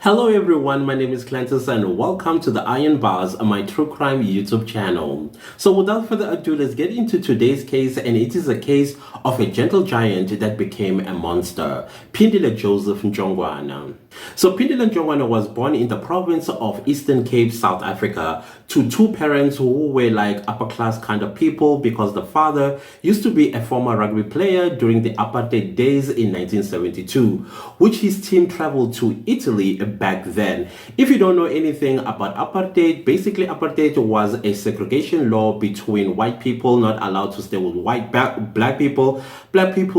Hello everyone, my name is Clantus and welcome to the Iron Bars, my true crime YouTube channel. So without further ado, let's get into today's case, and it is a case of a gentle giant that became a monster, Phindile Joseph Ntshongwana. So Phindile Ntshongwana was born in the province of Eastern Cape, South Africa, to two parents who were like upper class kind of people because the father used to be a former rugby player during the apartheid days in 1972, which his team traveled to Italy back then. If you don't know anything about apartheid, basically apartheid was a segregation law between white people not allowed to stay with black people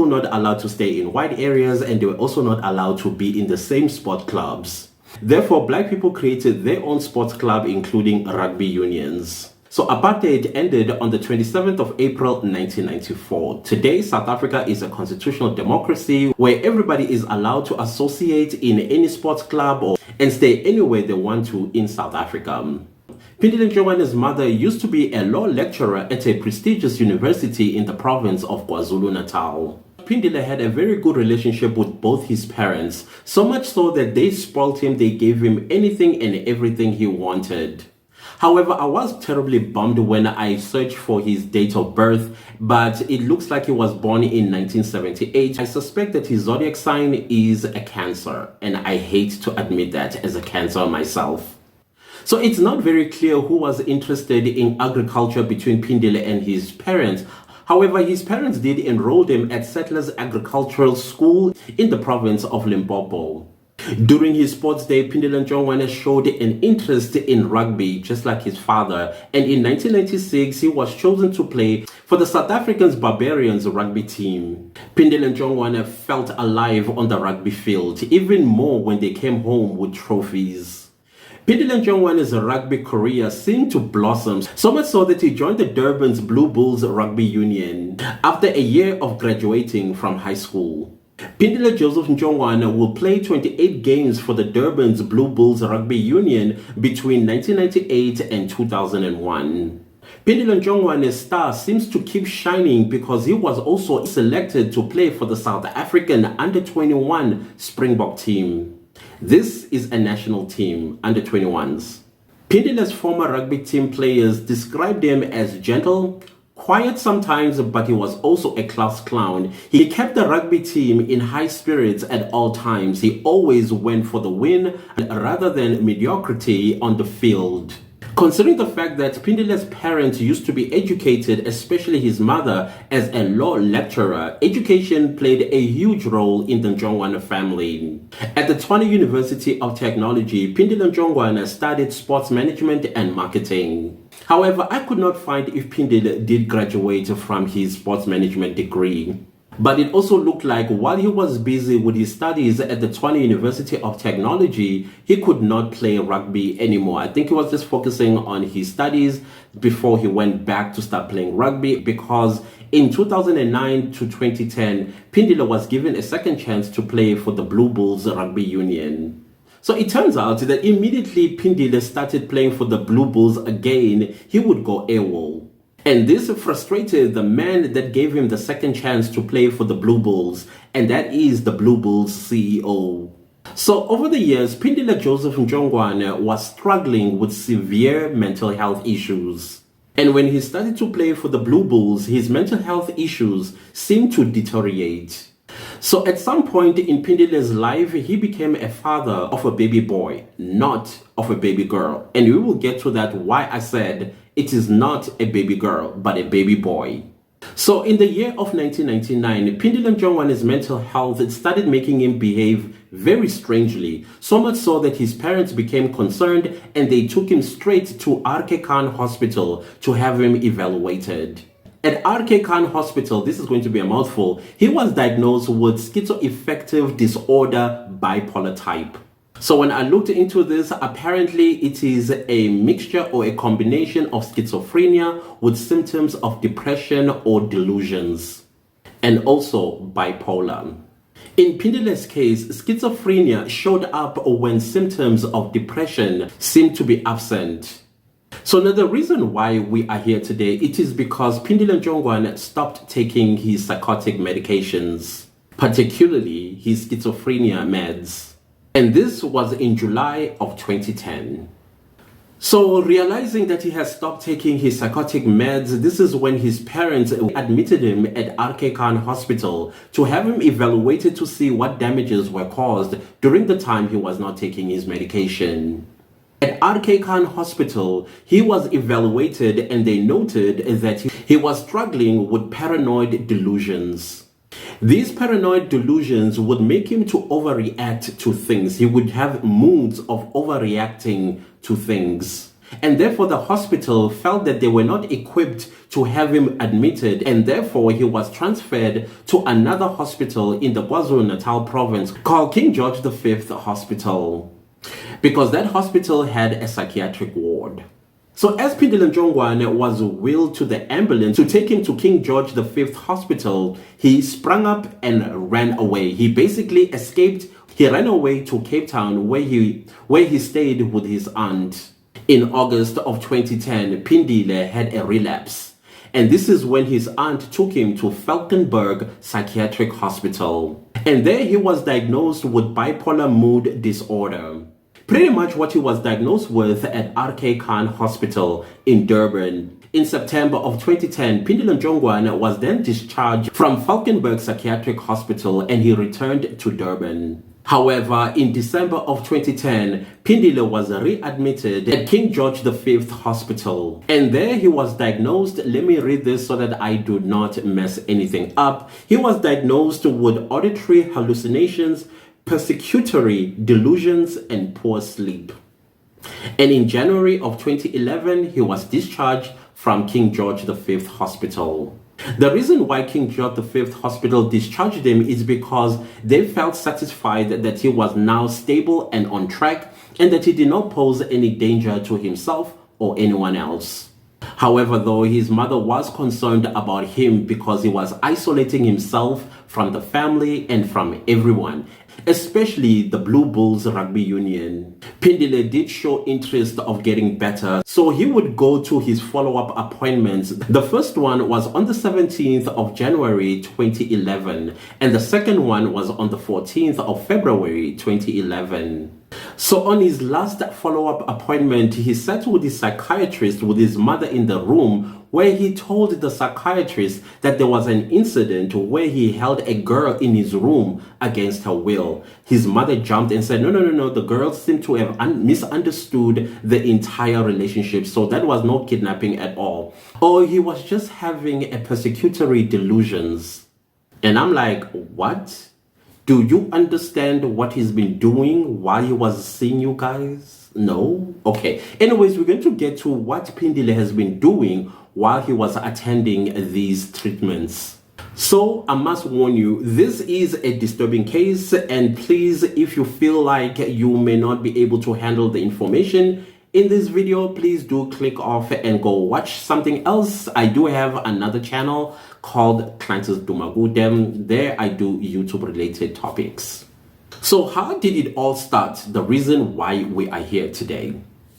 not allowed to stay in white areas, and they were also not allowed to be in the same sport clubs. Therefore, black people created their own sports club, including rugby unions. So apartheid ended on the 27th of April 1994. Today, South Africa is a constitutional democracy where everybody is allowed to associate in any sports club and stay anywhere they want to in South Africa. Phindile Ntshongwana's mother used to be a law lecturer at a prestigious university in the province of KwaZulu-Natal. Phindile had a very good relationship with both his parents, so much so that they spoiled him. They gave him anything and everything he wanted. However, I was terribly bummed when I searched for his date of birth, but it looks like he was born in 1978. I suspect that his zodiac sign is a Cancer, and I hate to admit that as a Cancer myself. So it's not very clear who was interested in agriculture between Phindile and his parents. However, his parents did enroll him at Settlers Agricultural School in the province of Limpopo. During his sports day, Phindile Ntshongwana showed an interest in rugby just like his father, and in 1996 he was chosen to play for the South Africans Barbarians rugby team. Phindile Ntshongwana felt alive on the rugby field, even more when they came home with trophies. Phindile Ntshongwana's rugby career seemed to blossom, so much so that he joined the Durban's Blue Bulls Rugby Union after a year of graduating from high school. Phindile Joseph Ntshongwana will play 28 games for the Durban's Blue Bulls Rugby Union between 1998 and 2001. Phindile Ntshongwana's star seems to keep shining because he was also selected to play for the South African Under-21 Springbok team. This is a national team, Under-21s. Phindile's former rugby team players described him as gentle, quiet sometimes, but he was also a class clown. He kept the rugby team in high spirits at all times. He always went for the win rather than mediocrity on the field. Considering the fact that Phindile's parents used to be educated, especially his mother, as a law lecturer, education played a huge role in the Ntshongwana family. At the Tshwane University of Technology, Phindile Ntshongwana studied sports management and marketing. However, I could not find if Phindile did graduate from his sports management degree. But it also looked like while he was busy with his studies at the Tshwane University of Technology, he could not play rugby anymore. I think he was just focusing on his studies before he went back to start playing rugby, because in 2009 to 2010, Phindile was given a second chance to play for the Blue Bulls Rugby Union. So it turns out that immediately Phindile started playing for the Blue Bulls again, he would go AWOL. And this frustrated the man that gave him the second chance to play for the Blue Bulls, and that is the Blue Bulls CEO. So over the years, Phindile Joseph Ntshongwana was struggling with severe mental health issues. And when he started to play for the Blue Bulls, his mental health issues seemed to deteriorate. So at some point in Phindile's life, he became a father of a baby boy, not of a baby girl. And we will get to that, why I said it is not a baby girl, but a baby boy. So in the year of 1999, Phindile Ntshongwana's mental health started making him behave very strangely, so much so that his parents became concerned and they took him straight to RK Khan Hospital to have him evaluated. At RK Khan Hospital, this is going to be a mouthful, he was diagnosed with schizoaffective disorder bipolar type. So when I looked into this, apparently it is a mixture or a combination of schizophrenia with symptoms of depression or delusions, and also bipolar. In Phindile's case, schizophrenia showed up when symptoms of depression seemed to be absent. So now the reason why we are here today, it is because Phindile Ntshongwana stopped taking his psychotic medications, particularly his schizophrenia meds. And this was in July of 2010. So realizing that he has stopped taking his psychotic meds, this is when his parents admitted him at RK Khan Hospital to have him evaluated to see what damages were caused during the time he was not taking his medication. At RK Khan Hospital, he was evaluated and they noted that he was struggling with paranoid delusions. These paranoid delusions would make him to overreact to things. He would have moods of overreacting to things. And therefore the hospital felt that they were not equipped to have him admitted, and therefore he was transferred to another hospital in the KwaZulu-Natal province called King George V Hospital, because that hospital had a psychiatric ward. So as Phindile Ntshongwana was wheeled to the ambulance to take him to King George V Hospital, he sprung up and ran away. He basically escaped. He ran away to Cape Town where he stayed with his aunt. In August of 2010, Phindile had a relapse. And this is when his aunt took him to Valkenburg Psychiatric Hospital. And there he was diagnosed with bipolar mood disorder. Pretty much what he was diagnosed with at RK Khan Hospital in Durban. In September of 2010, Phindile Ntshongwana was then discharged from Valkenburg Psychiatric Hospital and he returned to Durban. However, in December of 2010, Phindile was readmitted at King George V Hospital. And there he was diagnosed, let me read this so that I do not mess anything up. He was diagnosed with auditory hallucinations, persecutory delusions, and poor sleep. And in January of 2011, he was discharged from King George V Hospital. The reason why King George V Hospital discharged him is because they felt satisfied that he was now stable and on track and that he did not pose any danger to himself or anyone else. However, though, his mother was concerned about him because he was isolating himself from the family and from everyone, especially the Blue Bulls Rugby Union. Phindile did show interest of getting better, so he would go to his follow-up appointments. The first one was on the 17th of January 2011, and the second one was on the 14th of February 2011. So on his last follow-up appointment, he sat with his psychiatrist with his mother in the room, where he told the psychiatrist that there was an incident where he held a girl in his room against her will. His mother jumped and said, no, the girl seemed to have misunderstood the entire relationship, so that was no kidnapping at all. Or he was just having a persecutory delusions. And I'm like, what? Do you understand what he's been doing while he was seeing you guys? No? Okay. Anyways, we're going to get to what Phindile has been doing while he was attending these treatments. So I must warn you, this is a disturbing case, and please, if you feel like you may not be able to handle the information in this video, please do click off and go watch something else. I do have another channel called Clancy's Dumagudem. There I do YouTube related topics. So how did it all start? The reason why we are here today.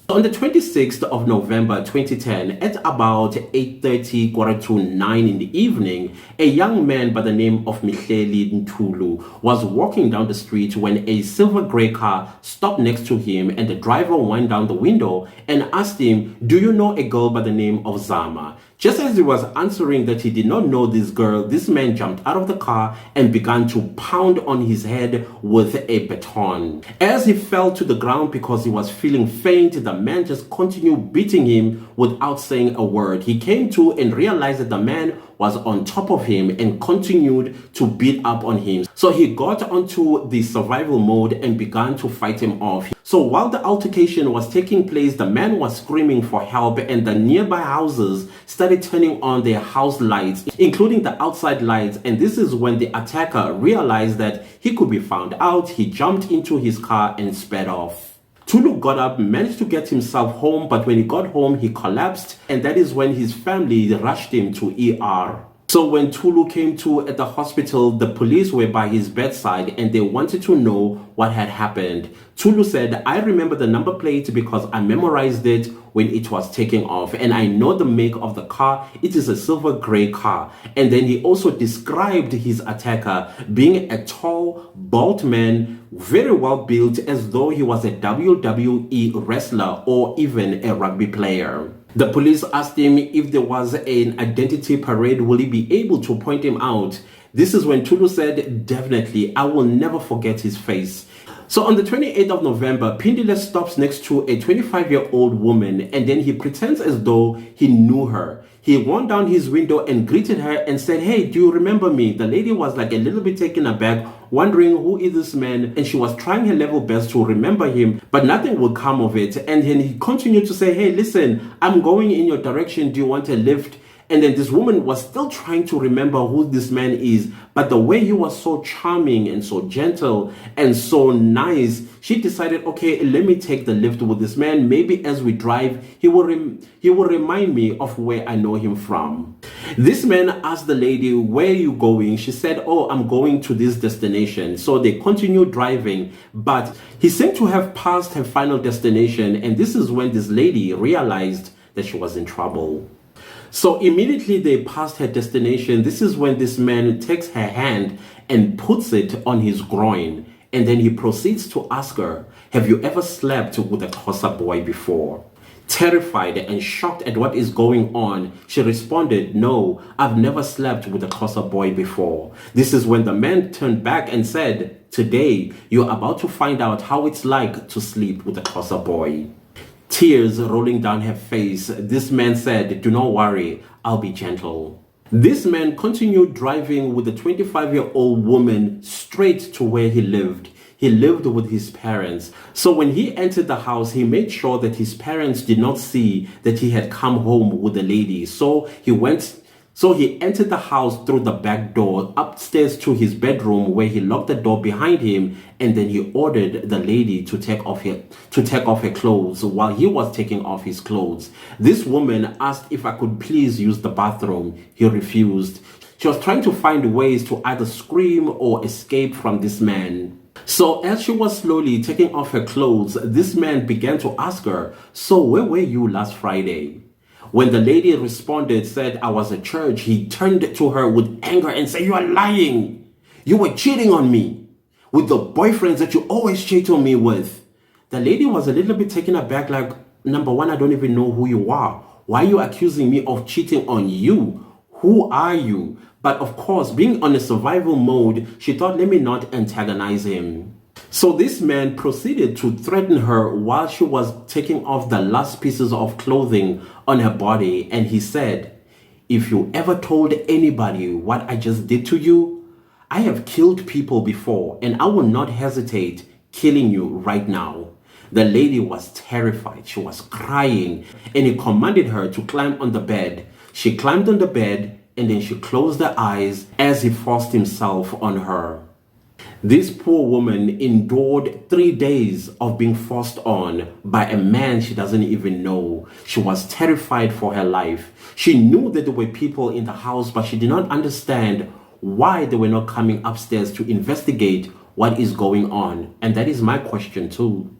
On the 26th of November 2010, at about 8:30, 8:45 in the evening, a young man by the name of Phindile Ntshongwana was walking down the street when a silver grey car stopped next to him, and the driver went down the window and asked him, "Do you know a girl by the name of Zama?" Just as he was answering that he did not know this girl, this man jumped out of the car and began to pound on his head with a baton. As he fell to the ground because he was feeling faint, the man just continued beating him without saying a word. He came to and realized that the man was on top of him and continued to beat up on him. So he got onto the survival mode and began to fight him off. So while the altercation was taking place, the man was screaming for help, and the nearby houses started turning on their house lights, including the outside lights. And this is when the attacker realized that he could be found out. He jumped into his car and sped off. Tulu got up, managed to get himself home, but when he got home, he collapsed, and that is when his family rushed him to ER. So when Tulu came to at the hospital, the police were by his bedside and they wanted to know what had happened. Tulu said, I remember the number plate because I memorized it when it was taking off, and I know the make of the car. It is a silver gray car. And then he also described his attacker being a tall, bald man, very well built, as though he was a WWE wrestler or even a rugby player. The police asked him if there was an identity parade, will he be able to point him out? This is when Tulu said, definitely, I will never forget his face. So on the 28th of November, Phindile stops next to a 25-year-old woman, and then he pretends as though he knew her. He went down his window and greeted her and said, hey, do you remember me? The lady was like a little bit taken aback, wondering who is this man, and she was trying her level best to remember him, but nothing would come of it. And then he continued to say, hey, listen, I'm going in your direction. Do you want a lift? And then this woman was still trying to remember who this man is, but the way he was so charming and so gentle and so nice, she decided, okay, let me take the lift with this man. Maybe as we drive, he will remind me of where I know him from. This man asked the lady, where are you going? She said, oh, I'm going to this destination. So they continued driving, but he seemed to have passed her final destination. And this is when this lady realized that she was in trouble. So immediately they passed her destination. This is when this man takes her hand and puts it on his groin. And then he proceeds to ask her, have you ever slept with a Xhosa boy before? Terrified and shocked at what is going on, she responded, no, I've never slept with a Xhosa boy before. This is when the man turned back and said, today you're about to find out how it's like to sleep with a Xhosa boy. Tears rolling down her face, this man said, do not worry, I'll be gentle. This man continued driving with the 25-year-old woman straight to where he lived. He lived with his parents. So when he entered the house, he made sure that his parents did not see that he had come home with the lady. So he entered the house through the back door upstairs to his bedroom, where he locked the door behind him, and then he ordered the lady to take off her clothes while he was taking off his clothes. This woman asked if I could please use the bathroom. He refused. She was trying to find ways to either scream or escape from this man. So as she was slowly taking off her clothes, this man began to ask her, so where were you last Friday? When the lady responded, said, I was at church, he turned to her with anger and said, you are lying. You were cheating on me with the boyfriends that you always cheat on me with. The lady was a little bit taken aback, like, number one, I don't even know who you are. Why are you accusing me of cheating on you? Who are you? But of course, being on a survival mode, she thought, let me not antagonize him. So this man proceeded to threaten her while she was taking off the last pieces of clothing on her body. And he said, if you ever told anybody what I just did to you, I have killed people before and I will not hesitate killing you right now. The lady was terrified. She was crying, and he commanded her to climb on the bed. She climbed on the bed and then she closed her eyes as he forced himself on her. This poor woman endured 3 days of being forced on by a man she doesn't even know. She was terrified for her life. She knew that there were people in the house, but she did not understand why they were not coming upstairs to investigate what is going on. And that is my question too.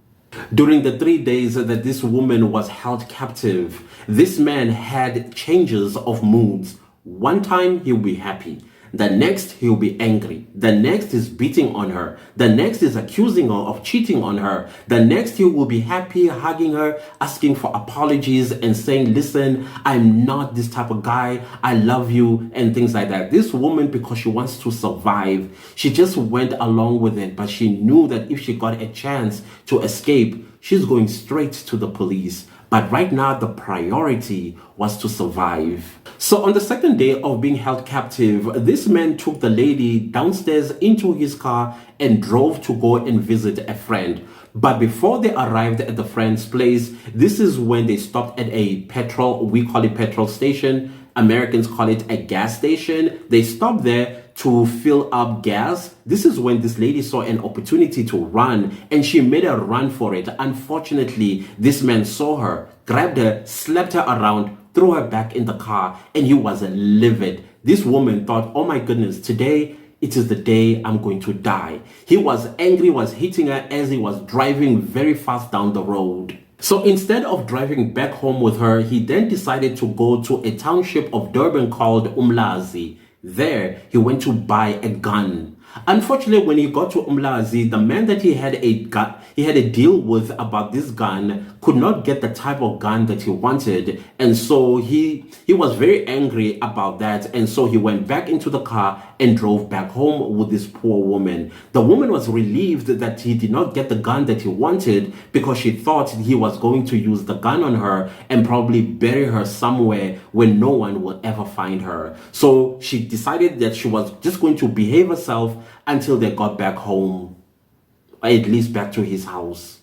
During the 3 days that this woman was held captive, this man had changes of moods. One time he'll be happy. The next, he'll be angry. The next is beating on her. The next is accusing her of cheating on her. The next, he will be happy, hugging her, asking for apologies and saying, listen, I'm not this type of guy. I love you, and things like that. This woman, because she wants to survive, she just went along with it. But she knew that if she got a chance to escape, she's going straight to the police. But right now, the priority was to survive. So on the second day of being held captive, this man took the lady downstairs into his car and drove to go and visit a friend. But before they arrived at the friend's place, this is when they stopped at a petrol, we call it petrol station. Americans call it a gas station. They stopped there to fill up gas. This is when this lady saw an opportunity to run, and she made a run for it. Unfortunately, this man saw her, grabbed her, slapped her around, threw her back in the car, and he was livid. this woman thought, oh my goodness, today it is the day I'm going to die. He was angry, was hitting her as he was driving very fast down the road. So instead of driving back home with her, he then decided to go to a township of Durban called Umlazi. There, he went to buy a gun. Unfortunately, when he got to Umlazi, the man that he had a deal with about this gun could not get the type of gun that he wanted, and so he was very angry about that, and so he went back into the car and drove back home with this poor woman. The woman was relieved that he did not get the gun that he wanted because she thought he was going to use the gun on her and probably bury her somewhere where no one will ever find her. So she decided that she was just going to behave herself until they got back home, or at least back to his house.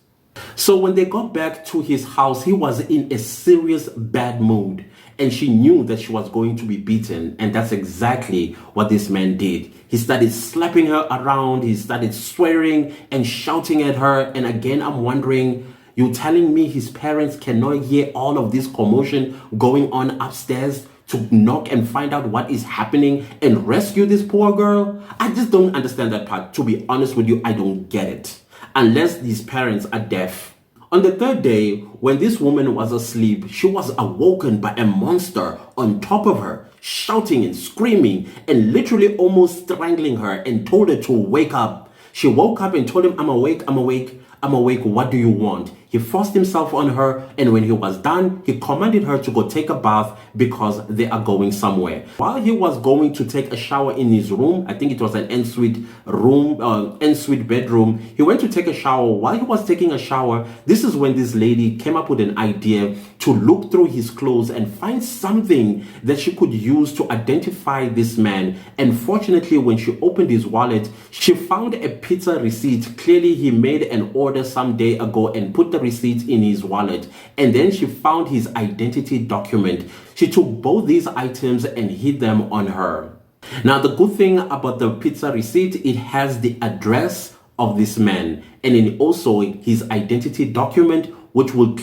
So when they got back to his house, he was in a serious bad mood, and she knew that she was going to be beaten, and that's exactly what this man did. He started slapping her around, he started swearing and shouting at her, and again I'm wondering, you telling me his parents cannot hear all of this commotion going on upstairs to knock and find out what is happening and rescue this poor girl? I just don't understand that part. To be honest with you, I don't get it. Unless these parents are deaf. On the third day, when this woman was asleep, she was awoken by a monster on top of her, shouting and screaming and literally almost strangling her, and told her to wake up. She woke up and told him, I'm awake, I'm awake, I'm awake, what do you want? He forced himself on her, and when he was done, he commanded her to go take a bath because they are going somewhere. While he was going to take a shower in his room, I think it was an ensuite room, ensuite bedroom, he went to take a shower. While he was taking a shower, this is when this lady came up with an idea to look through his clothes and find something that she could use to identify this man. And fortunately, when she opened his wallet, she found a pizza receipt. Clearly, he made an order some day ago and put the receipt in his wallet, and then she found his identity document. She took both these items and hid them on her. Now, the good thing about the pizza receipt, it has the address of this man, and then also his identity document, which will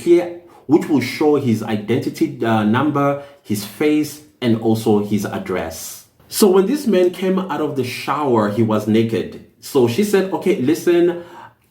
show his identity number, his face, and also his address. So when this man came out of the shower, he was naked. So she said, okay, listen,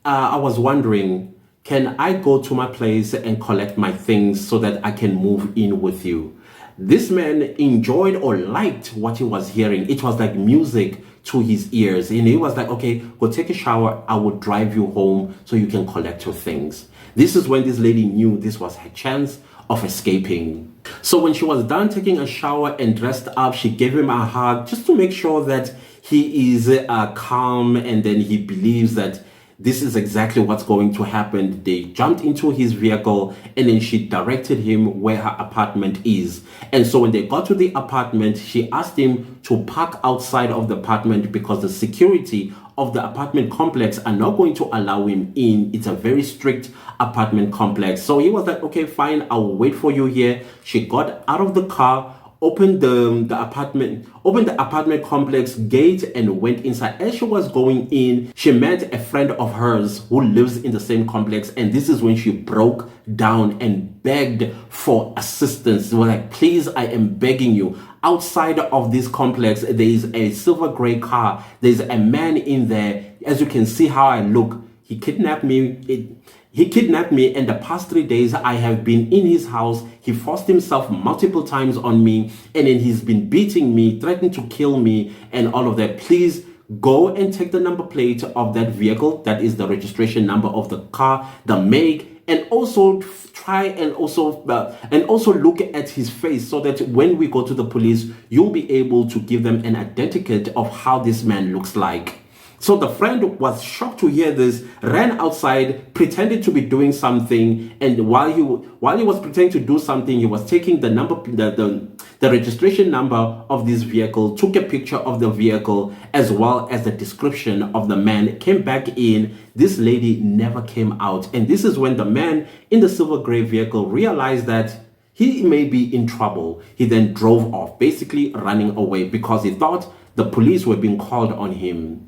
I was wondering, can I go to my place and collect my things so that I can move in with you? This man enjoyed or liked what he was hearing. It was like music to his ears. And he was like, okay, go take a shower. I will drive you home so you can collect your things. This is when this lady knew this was her chance of escaping. So when she was done taking a shower and dressed up, she gave him a hug just to make sure that he is calm, and then he believes that this is exactly what's going to happen. They jumped into his vehicle, and then she directed him where her apartment is. And so when they got to the apartment, she asked him to park outside of the apartment because the security of the apartment complex are not going to allow him in. It's a very strict apartment complex. So he was like, okay, fine, I'll wait for you here. She got out of the car, opened the apartment complex gate, and went inside. As she was going in, she met a friend of hers who lives in the same complex, and this is when she broke down and begged for assistance. They were like, please, I am begging you. Outside of this complex, there is a silver gray car. There's a man in there. As you can see how I look, he kidnapped me. He kidnapped me, and the past 3 days I have been in his house. He forced himself multiple times on me, and then he's been beating me, threatening to kill me, and all of that. Please go and take the number plate of that vehicle. That is the registration number of the car, the make, and also try and also look at his face so that when we go to the police, you'll be able to give them an identikit of how this man looks like. So the friend was shocked to hear this, ran outside, pretended to be doing something, and while he was pretending to do something, he was taking the number, the registration number of this vehicle, took a picture of the vehicle as well as the description of the man, came back in. This lady never came out, and this is when the man in the silver gray vehicle realized that he may be in trouble. He then drove off, basically running away because he thought the police were being called on him.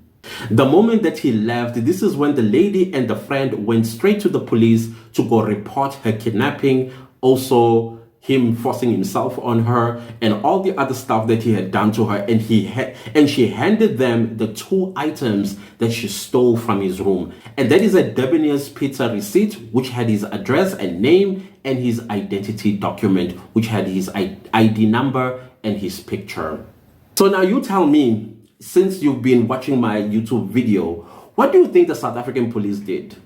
The moment that he left, this is when the lady and the friend went straight to the police to go report her kidnapping, also him forcing himself on her, and all the other stuff that he had done to her, and she handed them the 2 items that she stole from his room, and that is a Debonaire's pizza receipt which had his address and name, and his identity document which had his ID number and his picture. So now you tell me, since you've been watching my YouTube video, what do you think the South African police did?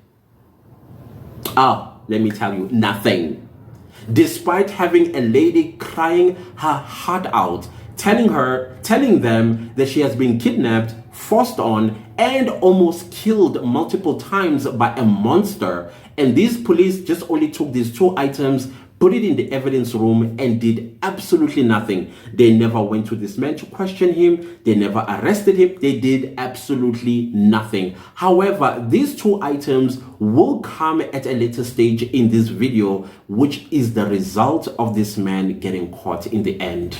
Let me tell you, nothing. Despite having a lady crying her heart out, telling them that she has been kidnapped, forced on, and almost killed multiple times by a monster, and these police just only took these 2 items, put it in the evidence room, and did absolutely nothing. They never went to this man to question him. They never arrested him. They did absolutely nothing. However, these 2 items will come at a later stage in this video, which is the result of this man getting caught in the end.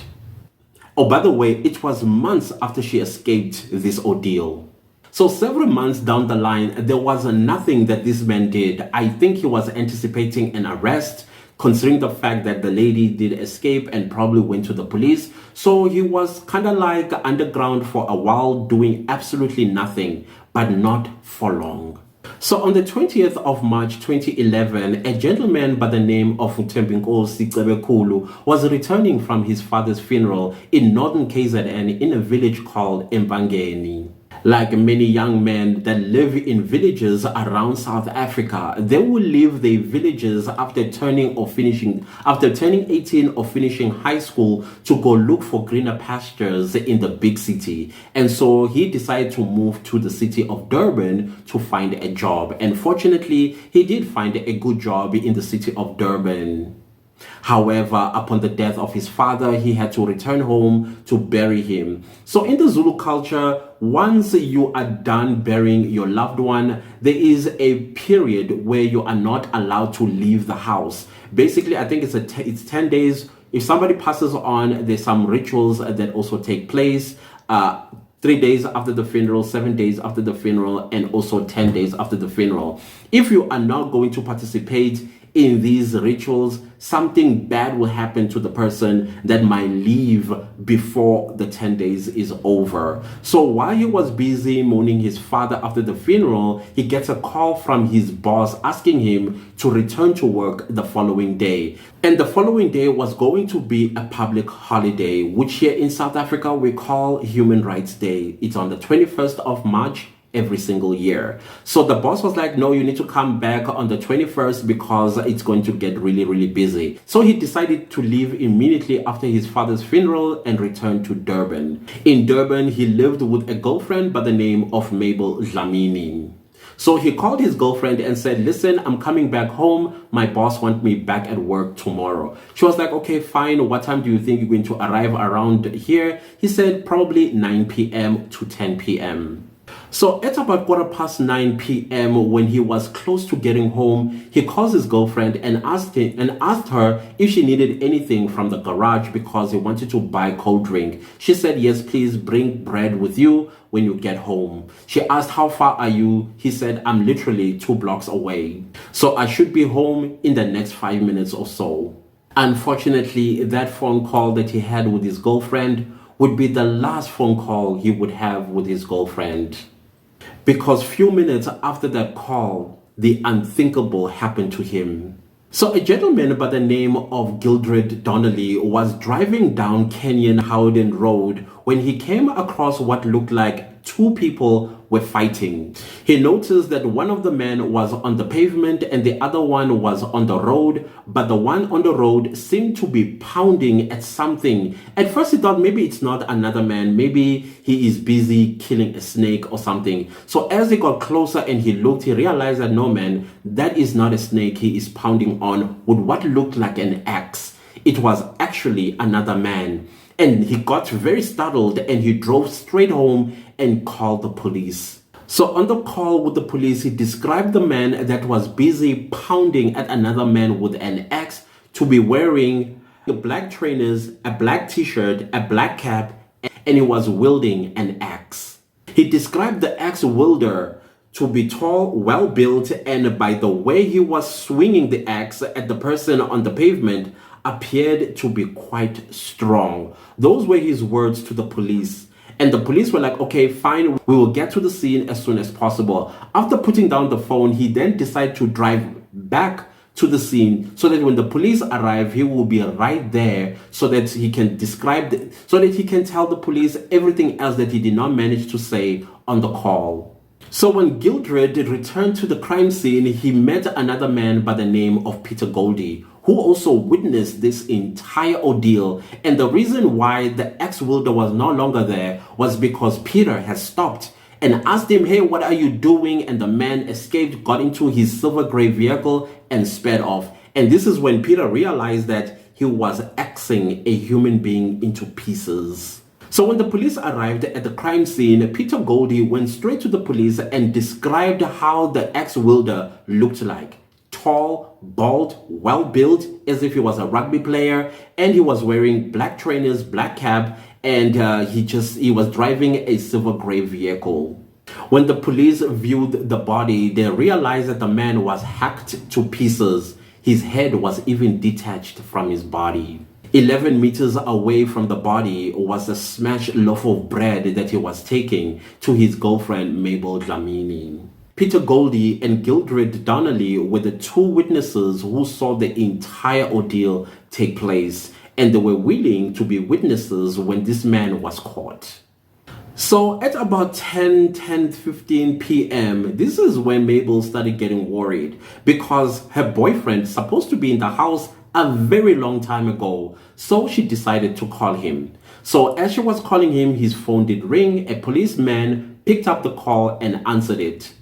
Oh, by the way, it was months after she escaped this ordeal. So several months down the line, there was nothing that this man did. I think he was anticipating an arrest, considering the fact that the lady did escape and probably went to the police. So he was kind of like underground for a while, doing absolutely nothing, but not for long. So on the 20th of March 2011, a gentleman by the name of Ntshongwana was returning from his father's funeral in northern KZN in a village called Empangeni. Like many young men that live in villages around South Africa, they will leave their villages after turning 18 or finishing high school to go look for greener pastures in the big city. And so he decided to move to the city of Durban to find a job. And fortunately, he did find a good job in the city of Durban. However, upon the death of his father, he had to return home to bury him. So in the Zulu culture, once you are done burying your loved one, there is a period where you are not allowed to leave the house. Basically, I think it's 10 days. If somebody passes on, there's some rituals that also take place. 3 days after the funeral, 7 days after the funeral, and also 10 days after the funeral. If you are not going to participate in these rituals, something bad will happen to the person that might leave before the 10 days is over. So while he was busy mourning his father after the funeral, he gets a call from his boss asking him to return to work the following day. And the following day was going to be a public holiday, which here in South Africa we call Human Rights Day. It's on the 21st of March every single year. So the boss was like, no, you need to come back on the 21st because it's going to get really, really busy. So he decided to leave immediately after his father's funeral and return to Durban. In Durban, he lived with a girlfriend by the name of Mabel Dlamini. So he called his girlfriend and said, listen, I'm coming back home. My boss wants me back at work tomorrow. She was like, okay, fine. What time do you think you're going to arrive around here? He said probably 9 p.m. to 10 p.m. So at about 9:15 p.m. when he was close to getting home, he calls his girlfriend and asked her if she needed anything from the garage because he wanted to buy a cold drink. She said, yes, please bring bread with you when you get home. She asked, how far are you? He said, I'm literally 2 blocks away. So I should be home in the next 5 minutes or so. Unfortunately, that phone call that he had with his girlfriend would be the last phone call he would have with his girlfriend. Because few minutes after that call, the unthinkable happened to him. So a gentleman by the name of Gildred Donnelly was driving down Kenyon Howden Road when he came across what looked like 2 people were fighting. He noticed that one of the men was on the pavement and the other one was on the road, but the one on the road seemed to be pounding at something. At first he thought maybe it's not another man, maybe he is busy killing a snake or something. So as he got closer and he looked, he realized that no, man, that is not a snake he is pounding on with what looked like an axe. It was actually another man. And he got very startled and he drove straight home and called the police. So on the call with the police, he described the man that was busy pounding at another man with an axe to be wearing black trainers, a black t-shirt, a black cap, and he was wielding an axe. He described the axe wielder to be tall, well-built, and by the way he was swinging the axe at the person on the pavement, appeared to be quite strong. Those were his words to the police. And the police were like, okay, fine, we will get to the scene as soon as possible. After putting down the phone, he then decided to drive back to the scene so that when the police arrive, he will be right there so that he can so that he can tell the police everything else that he did not manage to say on the call. So when Gildred returned to the crime scene, he met another man by the name of Peter Goldie, who also witnessed this entire ordeal. And the reason why the ex-wielder was no longer there was because Peter has stopped and asked him, hey, what are you doing? And the man escaped, got into his silver gray vehicle and sped off. And this is when Peter realized that he was axing a human being into pieces. So when the police arrived at the crime scene, Peter Goldie went straight to the police and described how the ex-wielder looked like. Tall, bald, well-built, as if he was a rugby player, and he was wearing black trainers, black cap, and he was driving a silver gray vehicle. When the police viewed the body, they realized that the man was hacked to pieces. His head was even detached from his body. 11 meters away from the body was a smashed loaf of bread that he was taking to his girlfriend Mabel Dlamini. Peter Goldie and Gildred Donnelly were the two witnesses who saw the entire ordeal take place, and they were willing to be witnesses when this man was caught. So at about 10:15 p.m., this is when Mabel started getting worried because her boyfriend supposed to be in the house a very long time ago, so she decided to call him. So as she was calling him, his phone did ring. A policeman picked up the call and answered it.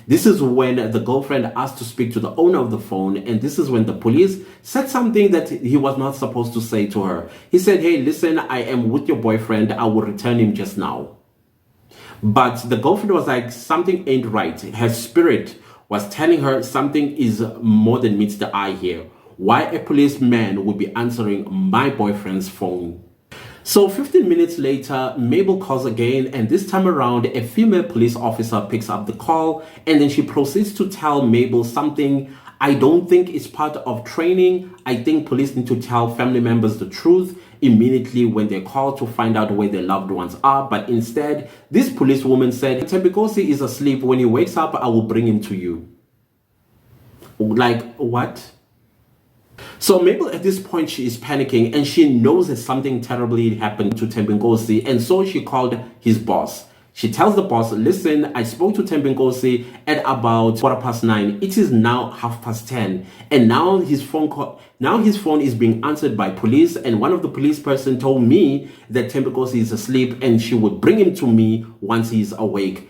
This is when the girlfriend asked to speak to the owner of the phone, and this is when the police said something that he was not supposed to say to her. He said, hey, listen, I am with your boyfriend. I will return him just now. But the girlfriend was like, something ain't right. Her spirit was telling her something is more than meets the eye here. Why a policeman would be answering my boyfriend's phone? So 15 minutes later, Mabel calls again, and this time around, a female police officer picks up the call, and then she proceeds to tell Mabel something. I don't think it's part of training. I think police need to tell family members the truth immediately when they call to find out where their loved ones are. But instead, this policewoman said, Thembinkosi is asleep. When he wakes up, I will bring him to you. Like, what? So Mabel at this point, she is panicking and she knows that something terribly happened to Thembinkosi, and so she called his boss. She tells the boss, listen, I spoke to Thembinkosi at about 9:15. It is now 10:30, and now his phone is being answered by police, and one of the police person told me that Thembinkosi is asleep and she would bring him to me once he's awake.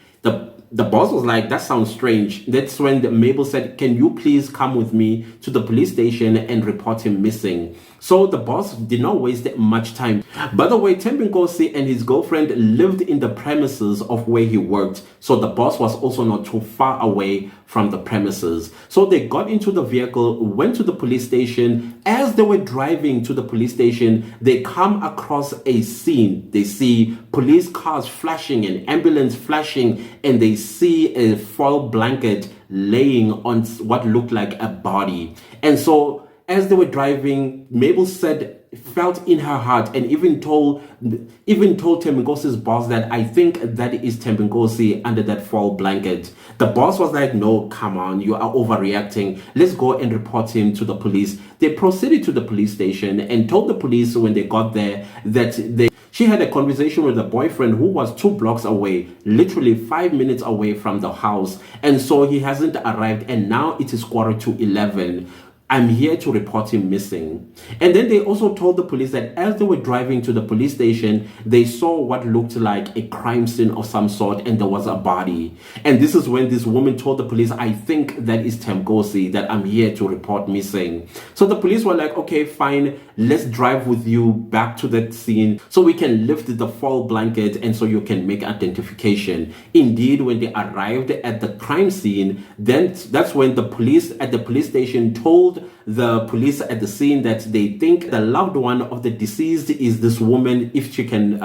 The boss was like, that sounds strange. That's when Mabel said, can you please come with me to the police station and report him missing? So the boss did not waste much time. By the way, Thembinkosi and his girlfriend lived in the premises of where he worked. So the boss was also not too far away from the premises. So they got into the vehicle, went to the police station. As they were driving to the police station, they come across a scene. They see police cars flashing, an ambulance flashing, and they see a foil blanket laying on what looked like a body. And so as they were driving, Mabel felt in her heart and even told Thembinkosi's boss that I think that is Thembinkosi under that foil blanket. The boss was like, no, come on, you are overreacting. Let's go and report him to the police. They proceeded to the police station and told the police when they got there that she had a conversation with a boyfriend who was 2 blocks away, literally 5 minutes away from the house. And so he hasn't arrived, and now it is 11:15. I'm here to report him missing. And then they also told the police that as they were driving to the police station, they saw what looked like a crime scene of some sort, and there was a body. And this is when this woman told the police, I think that is Thembinkosi, that I'm here to report missing. So the police were like, okay, fine, let's drive with you back to that scene so we can lift the foil blanket and so you can make identification. Indeed, when they arrived at the crime scene, then that's when the police at the police station told the police at the scene that they think the loved one of the deceased is this woman if she can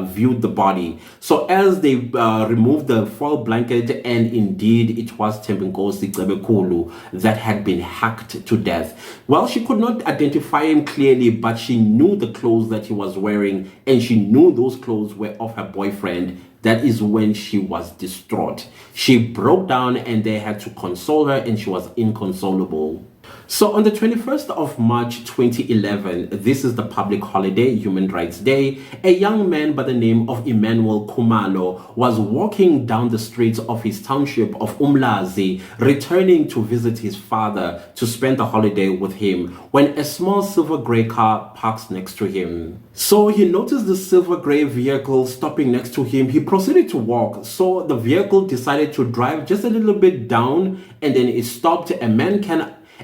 view the body. So as they removed the foil blanket, and indeed it was Thembinkosi Cebekulu that had been hacked to death. Well, she could not identify him clearly, but she knew the clothes that he was wearing, and she knew those clothes were of her boyfriend. That is when she was distraught. She broke down and they had to console her, and she was inconsolable. So on the 21st of March 2011, this is the public holiday, Human Rights Day, a young man by the name of Emmanuel Khumalo was walking down the streets of his township of Umlazi, returning to visit his father to spend the holiday with him, when a small silver grey car parks next to him. So he noticed the silver grey vehicle stopping next to him. He proceeded to walk, so the vehicle decided to drive just a little bit down, and then it stopped.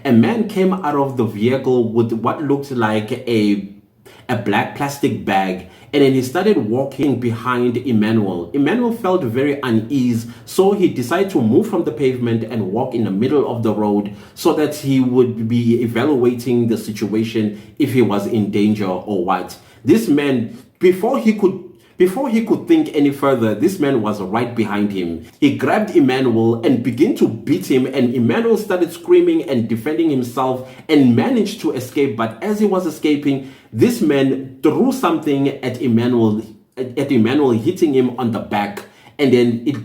A man came out of the vehicle with what looked like a black plastic bag, and then he started walking behind Emmanuel. Emmanuel felt very uneasy, so he decided to move from the pavement and walk in the middle of the road so that he would be evaluating the situation, if he was in danger or what. This man, before he could think any further, this man was right behind him. He grabbed Emmanuel and began to beat him, and Emmanuel started screaming and defending himself and managed to escape. But as he was escaping, this man threw something at Emmanuel, hitting him on the back. And then it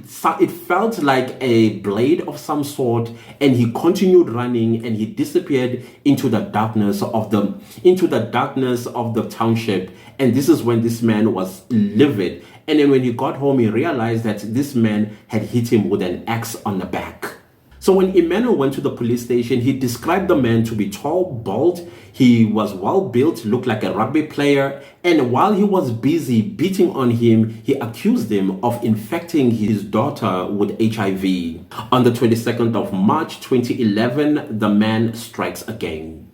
felt like a blade of some sort, and he continued running, and he disappeared into the darkness of the township. And this is when this man was livid. And then when he got home, he realized that this man had hit him with an axe on the back. So when Emmanuel went to the police station, he described the man to be tall, bald. He was well built, looked like a rugby player. And while he was busy beating on him, he accused him of infecting his daughter with HIV. On the 22nd of March 2011, the man strikes again.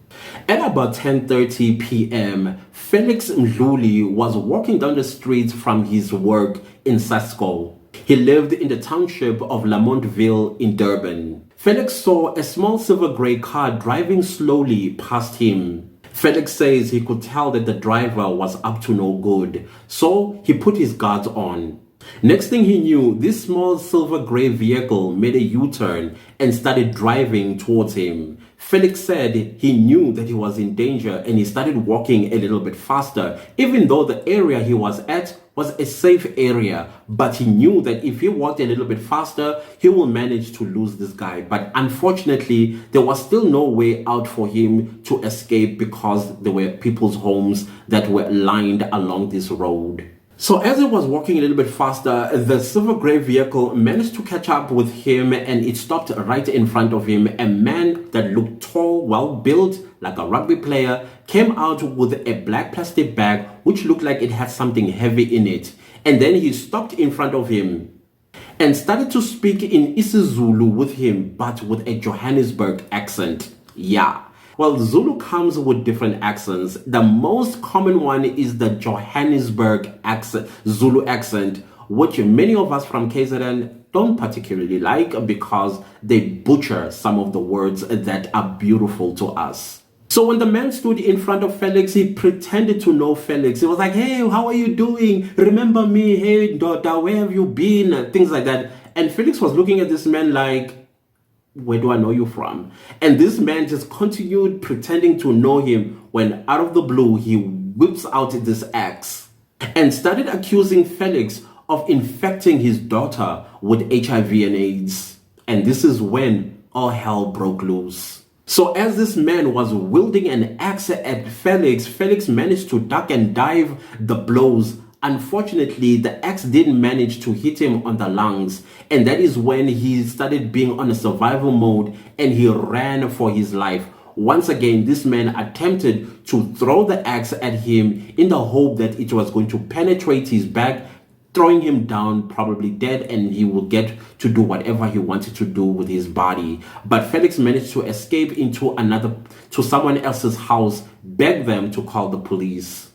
At about 10:30 p.m., Felix Mdluli was walking down the street from his work in Sasko. He lived in the township of Lamontville in Durban. Felix saw a small silver grey car driving slowly past him. Felix says he could tell that the driver was up to no good, so he put his guards on. Next thing he knew, this small silver grey vehicle made a U-turn and started driving towards him. Felix said he knew that he was in danger, and he started walking a little bit faster, even though the area he was at was a safe area. But he knew that if he walked a little bit faster, he will manage to lose this guy. But unfortunately, there was still no way out for him to escape, because there were people's homes that were lined along this road. So as he was walking a little bit faster, the silver grey vehicle managed to catch up with him, and it stopped right in front of him. A man that looked tall, well built, like a rugby player, came out with a black plastic bag which looked like it had something heavy in it. And then he stopped in front of him and started to speak in isiZulu with him, but with a Johannesburg accent. Yeah. Well, Zulu comes with different accents. The most common one is the Johannesburg accent, Zulu accent, which many of us from KZN don't particularly like, because they butcher some of the words that are beautiful to us. So when the man stood in front of Felix, he pretended to know Felix. He was like, "Hey, how are you doing? Remember me? Hey, daughter, where have you been?" Things like that. And Felix was looking at this man like, "Where do I know you from?" And this man just continued pretending to know him, when out of the blue, he whips out this axe and started accusing Felix of infecting his daughter with HIV and AIDS. And this is when all hell broke loose. So as this man was wielding an axe at Felix, Felix managed to duck and dive the blows. Unfortunately, the axe didn't manage to hit him on the lungs, and that is when he started being on a survival mode, and he ran for his life. Once again, this man attempted to throw the axe at him in the hope that it was going to penetrate his back, throwing him down, probably dead, and he will get to do whatever he wanted to do with his body. But Felix managed to escape into someone else's house, begged them to call the police.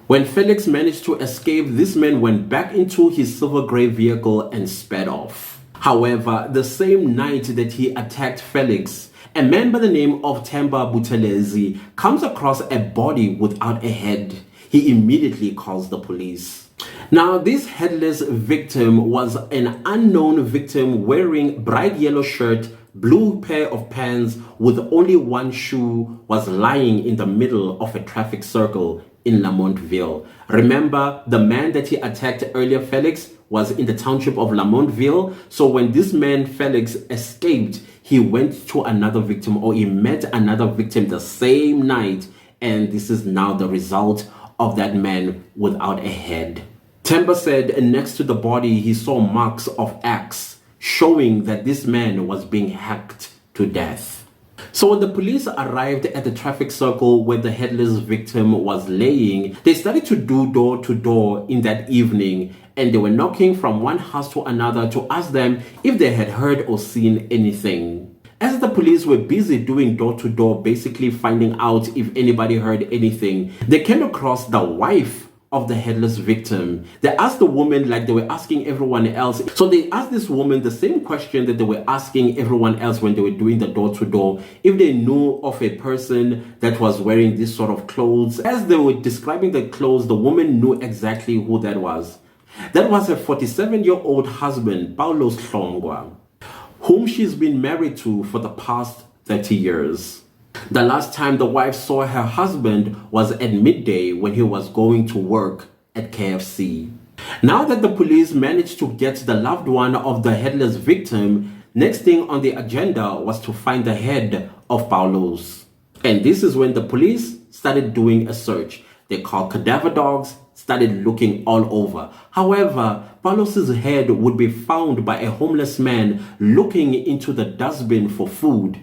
When Felix managed to escape, this man went back into his silver grey vehicle and sped off. However, the same night that he attacked Felix, A man by the name of Themba Buthelezi comes across a body without a head. He immediately calls the police. Now, this headless victim was an unknown victim wearing bright yellow shirt, blue pair of pants with only one shoe, was lying in the middle of a traffic circle in Lamontville. Remember, the man that he attacked earlier, Felix, was in the township of Lamontville. So when this man, Felix, escaped, he went to another victim, or he met another victim the same night. And this is now the result of that man without a head. Themba said next to the body, he saw marks of axe, showing that this man was being hacked to death. So when the police arrived at the traffic circle where the headless victim was laying, they started to do door to door in that evening, and they were knocking from one house to another to ask them if they had heard or seen anything. As the police were busy doing door to door, basically finding out if anybody heard anything, they came across the wife of the headless victim. They asked the woman like they were asking everyone else. So they asked this woman the same question that they were asking everyone else when they were doing the door-to-door, if they knew of a person that was wearing this sort of clothes. As they were describing the clothes, the woman knew exactly who that was. That was her 47-year-old husband, Phindile Ntshongwana, whom she's been married to for the past 30 years. The last time the wife saw her husband was at midday when he was going to work at KFC. Now that the police managed to get the loved one of the headless victim, next thing on the agenda was to find the head of Phindile. And this is when the police started doing a search. They called cadaver dogs, started looking all over. However, Phindile head would be found by a homeless man looking into the dustbin for food.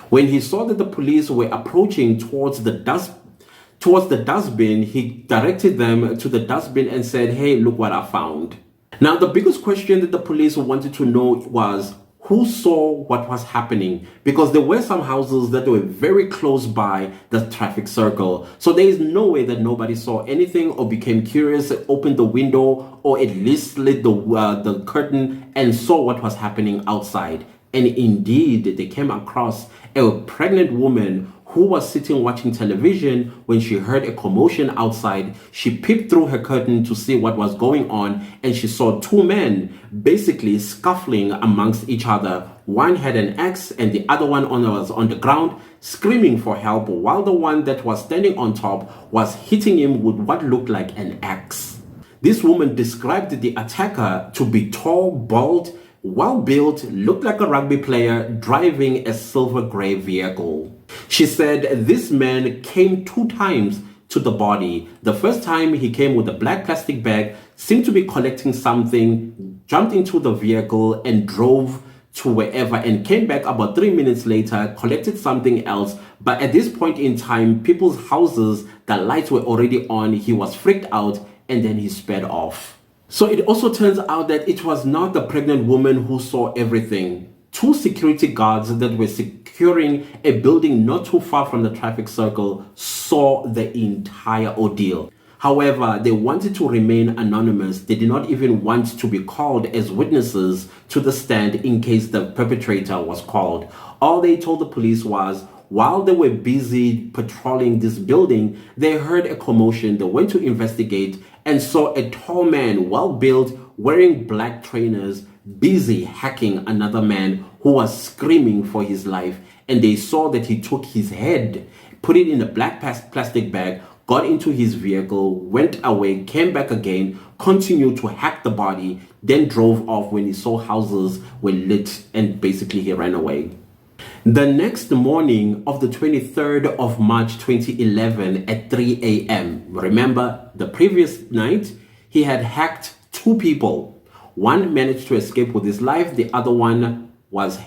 When he saw that the police were approaching towards the dustbin, he directed them to the dustbin and said, "Hey, look what I found." Now, the biggest question that the police wanted to know was, who saw what was happening? Because there were some houses that were very close by the traffic circle. So there is no way that nobody saw anything or became curious, opened the window, or at least slid the curtain and saw what was happening outside. And indeed, they came across a pregnant woman who was sitting watching television when she heard a commotion outside. She peeped through her curtain to see what was going on, and she saw two men basically scuffling amongst each other. One had an axe and the other one was on the ground screaming for help, while the one that was standing on top was hitting him with what looked like an axe. This woman described the attacker to be tall, bald, well-built, looked like a rugby player, driving a silver gray vehicle. She said this man came 2 times to the body. The first time he came with a black plastic bag, seemed to be collecting something, jumped into the vehicle and drove to wherever and came back about 3 minutes later, collected something else. But at this point in time, people's houses, the lights were already on. He was freaked out and then he sped off. So it also turns out that it was not the pregnant woman who saw everything. 2 security guards that were securing a building not too far from the traffic circle saw the entire ordeal. However, they wanted to remain anonymous. They did not even want to be called as witnesses to the stand in case the perpetrator was called. All they told the police was, while they were busy patrolling this building, they heard a commotion. They went to investigate and saw a tall man, well-built, wearing black trainers, busy hacking another man who was screaming for his life. And they saw that he took his head, put it in a black plastic bag, got into his vehicle, went away, came back again, continued to hack the body, then drove off when he saw houses were lit, and basically he ran away. The next morning of the 23rd of March 2011 at 3 a.m., remember the previous night, he had hacked 2 people. One managed to escape with his life, the other one was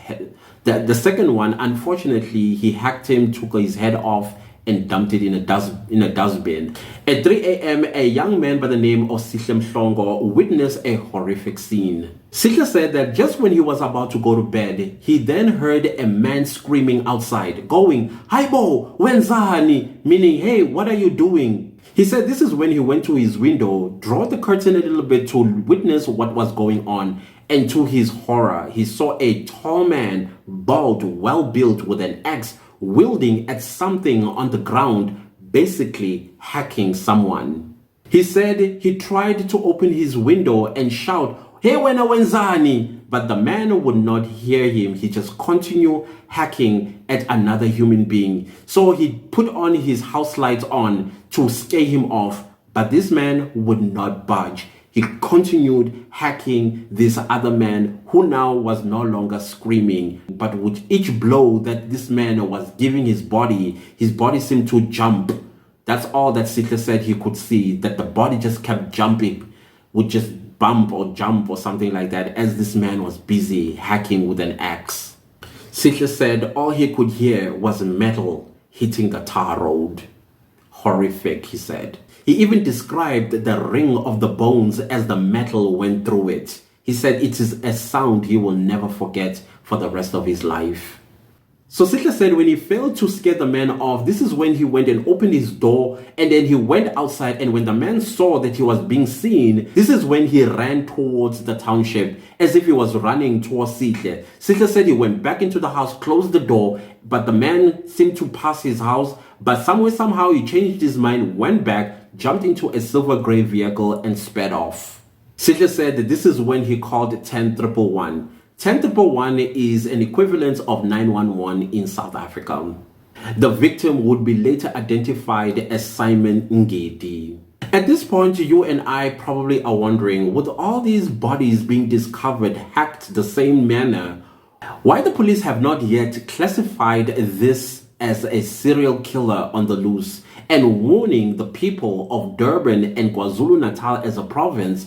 the second one, unfortunately, he hacked him, took his head off and dumped it in a dustbin. At 3 a.m., a young man by the name of Phindile Ntshongwana witnessed a horrific scene. Phindile said that just when he was about to go to bed, he then heard a man screaming outside, going, "Haibo, wenzani?" Meaning, "Hey, what are you doing?" He said this is when he went to his window, drew the curtain a little bit to witness what was going on. And to his horror, he saw a tall man, bald, well-built, with an axe, wielding at something on the ground, basically hacking someone. He said he tried to open his window and shout, "Hey, wena wenzani?" But the man would not hear him. He just continued hacking at another human being. So he put on his house lights on to scare him off. But this man would not budge. He continued hacking this other man, who now was no longer screaming. But with each blow that this man was giving his body seemed to jump. That's all that Sihle said he could see, that the body just kept jumping, would just bump or jump or something like that as this man was busy hacking with an axe. Sihle said all he could hear was metal hitting the tar road. Horrific, he said. He even described the ring of the bones as the metal went through it. He said it is a sound he will never forget for the rest of his life. So Sihle said when he failed to scare the man off, this is when he went and opened his door, and then he went outside, and when the man saw that he was being seen, this is when he ran towards the township as if he was running towards Sihle. Sihle said he went back into the house, closed the door, but the man seemed to pass his house, but somehow he changed his mind, went back, jumped into a silver grey vehicle and sped off. Sihle said that this is when he called 10-111. 10-111 is an equivalent of 911 in South Africa. The victim would be later identified as Simon Ngedi. At this point, you and I probably are wondering, with all these bodies being discovered hacked the same manner, why the police have not yet classified this as a serial killer on the loose and warning the people of Durban and KwaZulu-Natal as a province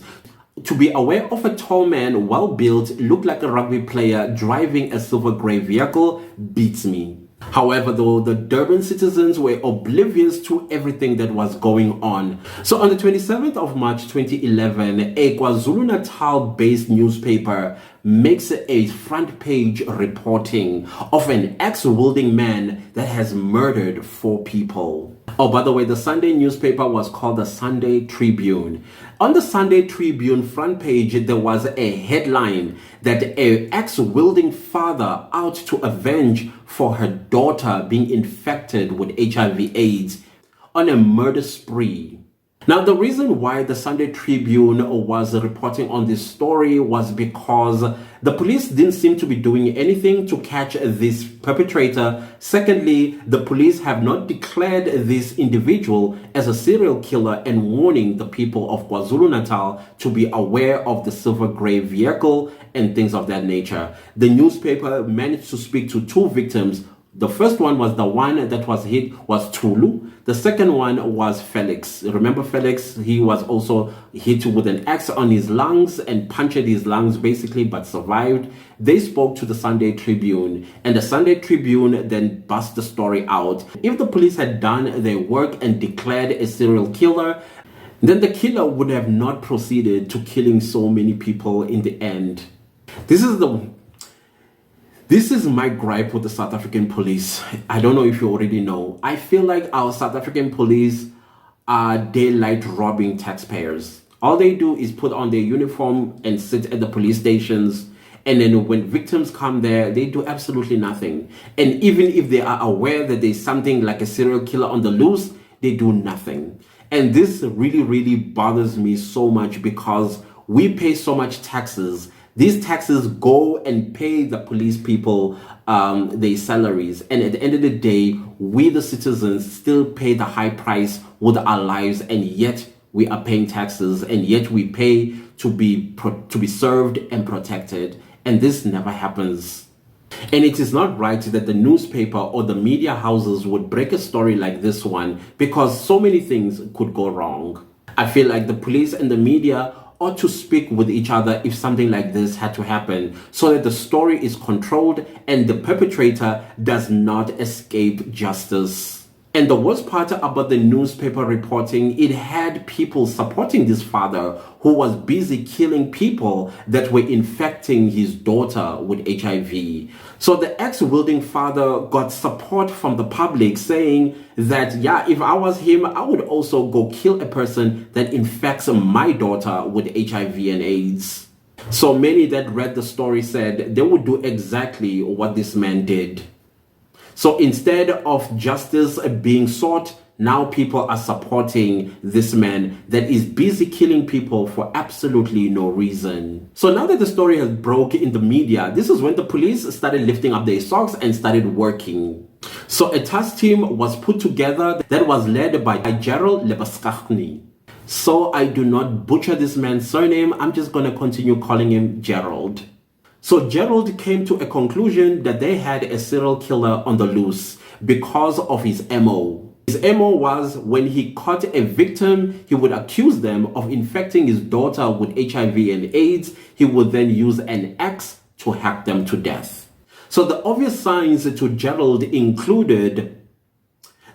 to be aware of a tall man, well-built, looked like a rugby player, driving a silver grey vehicle beats me. However, though, the Durban citizens were oblivious to everything that was going on. So on the 27th of March 2011, a KwaZulu-Natal-based newspaper makes a front page reporting of an axe-wielding man that has murdered 4 people. Oh, by the way, the Sunday newspaper was called the Sunday Tribune. On the Sunday Tribune front page, there was a headline that an axe-wielding father out to avenge for her daughter being infected with HIV/AIDS on a murder spree. Now, the reason why the Sunday Tribune was reporting on this story was because the police didn't seem to be doing anything to catch this perpetrator. Secondly, the police have not declared this individual as a serial killer and warning the people of KwaZulu-Natal to be aware of the silver grey vehicle and things of that nature. The newspaper managed to speak to 2 victims. The first one was the one that was hit was Tulu. The second one was Felix. Remember Felix? He was also hit with an axe on his lungs and punctured his lungs basically, but survived. They spoke to the Sunday Tribune, and the Sunday Tribune then bust the story out. If the police had done their work and declared a serial killer, then the killer would have not proceeded to killing so many people in the end. This is my gripe with the South African police. I don't know if you already know. I feel like our South African police are daylight robbing taxpayers. All they do is put on their uniform and sit at the police stations. And then when victims come there, they do absolutely nothing. And even if they are aware that there's something like a serial killer on the loose, they do nothing. And this really, really bothers me so much because we pay so much taxes. These taxes go and pay the police people their salaries. And at the end of the day, we the citizens still pay the high price with our lives, and yet we are paying taxes, and yet we pay to be served and protected. And this never happens. And it is not right that the newspaper or the media houses would break a story like this one, because so many things could go wrong. I feel like the police and the media ought to speak with each other if something like this had to happen, so that the story is controlled and the perpetrator does not escape justice. And the worst part about the newspaper reporting, it had people supporting this father who was busy killing people that were infecting his daughter with HIV. So the axe-wielding father got support from the public saying that, yeah, if I was him, I would also go kill a person that infects my daughter with HIV and AIDS. So many that read the story said they would do exactly what this man did. So instead of justice being sought, now people are supporting this man that is busy killing people for absolutely no reason. So now that the story has broke in the media, this is when the police started lifting up their socks and started working. So a task team was put together that was led by Gerald Lebaskachny. So I do not butcher this man's surname, I'm just going to continue calling him Gerald. So Gerald came to a conclusion that they had a serial killer on the loose because of his MO. His MO was when he caught a victim, he would accuse them of infecting his daughter with HIV and AIDS. He would then use an axe to hack them to death. So the obvious signs to Gerald included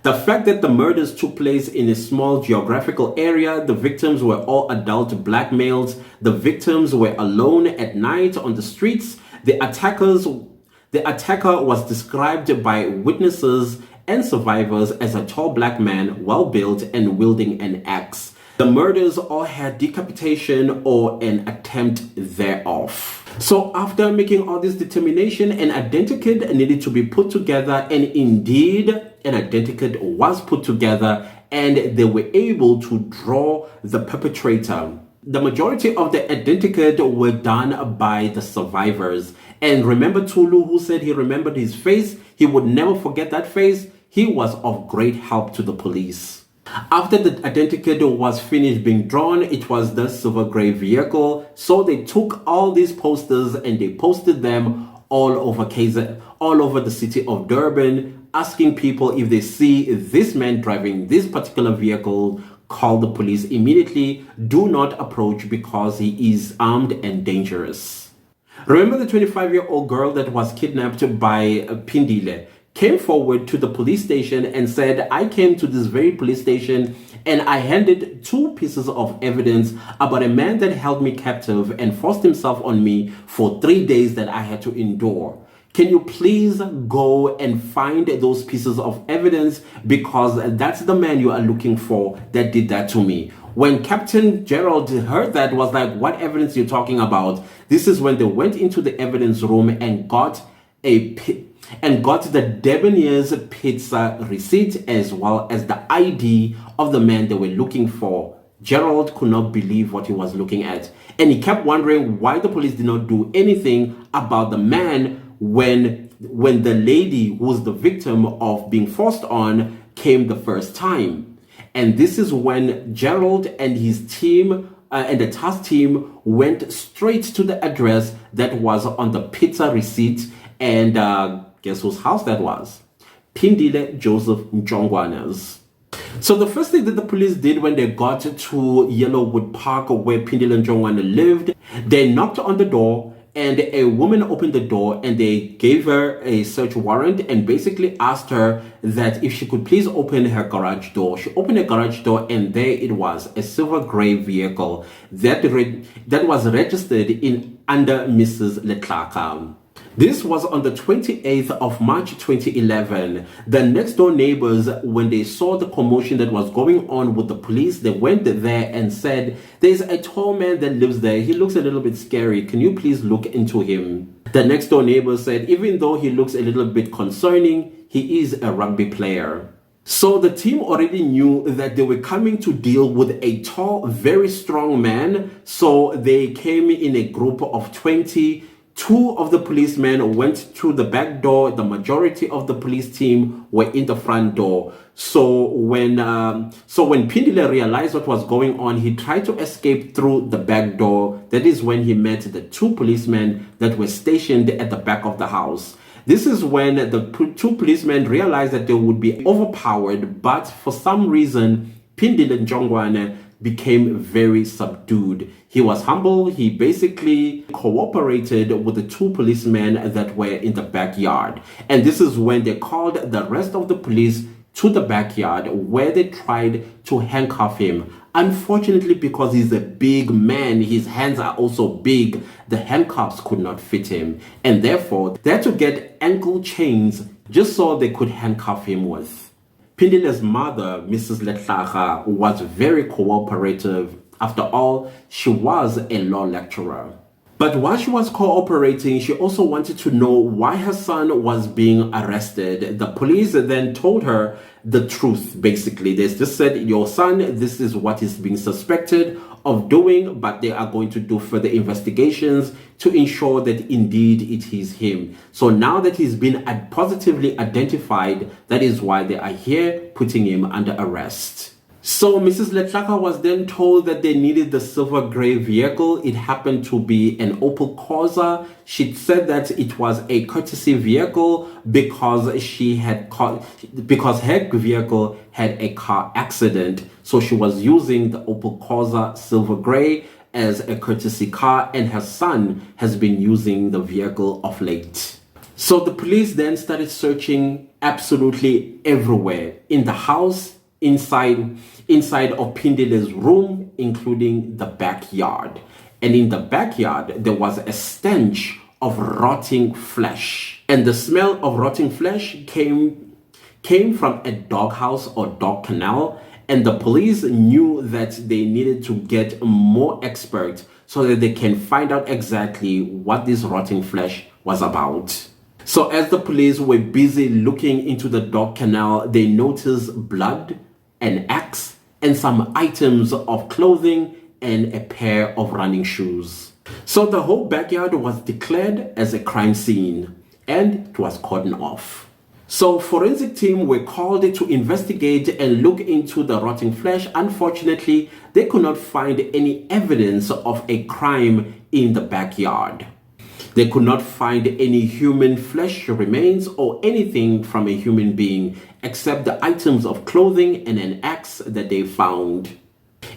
the fact that the murders took place in a small geographical area. The victims were all adult black males. The victims were alone at night on the streets. The attacker was described by witnesses and survivors as a tall black man, well-built and wielding an axe. The murders all had decapitation or an attempt thereof. So after making all this determination, an identikit needed to be put together, and indeed an identikit was put together, and they were able to draw the perpetrator. The majority of the identikit were done by the survivors. And remember Tulu, who said he remembered his face? He would never forget that face. He was of great help to the police. After the identikit was finished being drawn, it was the silver gray vehicle. So they took all these posters and they posted them all over the city of Durban, asking people if they see this man driving this particular vehicle, call the police immediately. Do not approach because he is armed and dangerous. Remember the 25-year-old girl that was kidnapped by Phindile came forward to the police station and said, I came to this very police station and I handed 2 pieces of evidence about a man that held me captive and forced himself on me for 3 days that I had to endure. Can you please go and find those pieces of evidence, because that's the man you are looking for that did that to me. When Captain Gerald heard that, was like, what evidence are you talking about? This is when they went into the evidence room and got the Debonair's pizza receipt as well as the ID of the man they were looking for. Gerald could not believe what he was looking at, and he kept wondering why the police did not do anything about the man when the lady who was the victim of being forced on came the first time. And this is when Gerald and his team and the task team went straight to the address that was on the pizza receipt, and guess whose house that was? Phindile Joseph Ntshongwana's. So the first thing that the police did when they got to Yellowwood Park where Phindile Ntshongwana lived, they knocked on the door, and a woman opened the door and they gave her a search warrant and basically asked her that if she could please open her garage door. She opened the garage door, and there it was, a silver gray vehicle that was registered in under Mrs. Letlaka. This was on the 28th of March 2011. The next door neighbors, when they saw the commotion that was going on with the police, they went there and said, there's a tall man that lives there. He looks a little bit scary. Can you please look into him? The next door neighbor said, even though he looks a little bit concerning, he is a rugby player. So the team already knew that they were coming to deal with a tall, very strong man. So they came in a group of 20. 2 of the policemen went through the back door. The majority of the police team were in the front door. So when Phindile realized what was going on, he tried to escape through the back door. That is when he met the 2 policemen that were stationed at the back of the house. This is when the 2 policemen realized that they would be overpowered, but for some reason, Phindile Ntshongwana became very subdued. He was humble. He basically cooperated with the 2 policemen that were in the backyard. And this is when they called the rest of the police to the backyard, where they tried to handcuff him. Unfortunately, because he's a big man, his hands are also big, the handcuffs could not fit him. And therefore, they had to get ankle chains just so they could handcuff him with. Phindile's mother, Mrs. Letlaka, was very cooperative. After all, she was a law lecturer. But while she was cooperating, she also wanted to know why her son was being arrested. The police then told her the truth, basically. They just said, your son, this is what is being suspected of doing, but they are going to do further investigations to ensure that indeed it is him. So now that he's been positively identified, that is why they are here putting him under arrest. So Mrs. Letlaka was then told that they needed the silver gray vehicle. It happened to be an Opel Corsa. She said that it was a courtesy vehicle because because her vehicle had a car accident. So she was using the Opel Corsa silver gray as a courtesy car, and her son has been using the vehicle of late. So the police then started searching absolutely everywhere in the house, inside of Phindile's room, including the backyard. And in the backyard, there was a stench of rotting flesh. And the smell of rotting flesh came from a doghouse or dog kennel. And the police knew that they needed to get more experts so that they can find out exactly what this rotting flesh was about. So as the police were busy looking into the dog kennel, they noticed blood, an axe, and some items of clothing and a pair of running shoes. So the whole backyard was declared as a crime scene and it was cordoned off. So forensic team were called to investigate and look into the rotting flesh. Unfortunately, they could not find any evidence of a crime in the backyard. They could not find any human flesh remains or anything from a human being except the items of clothing and an axe that they found.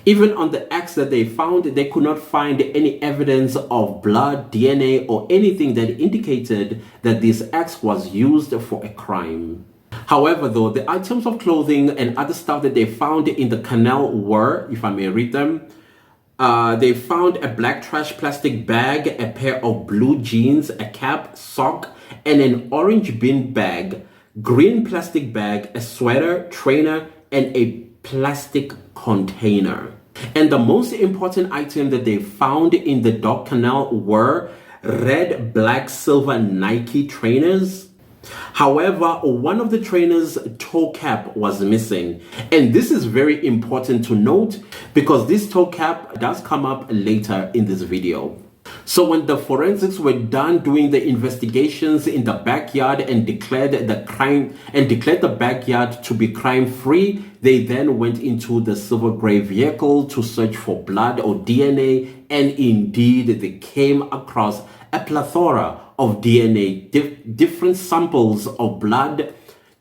Even on the axe that they found, they could not find any evidence of blood, DNA, or anything that indicated that this axe was used for a crime. However, though, the items of clothing and other stuff that they found in the canal were, if I may read them, they found a black trash plastic bag, a pair of blue jeans, a cap, sock, and an orange bin bag, green plastic bag, a sweater, trainer, and a plastic container. And the most important item that they found in the dog kennel were red, black, silver Nike trainers. However, one of the trainers' toe cap was missing. And this is very important to note because this toe cap does come up later in this video. So when the forensics were done doing the investigations in the backyard and declared the backyard to be crime-free, they then went into the silver gray vehicle to search for blood or DNA, and indeed they came across a plethora of DNA, different samples of blood,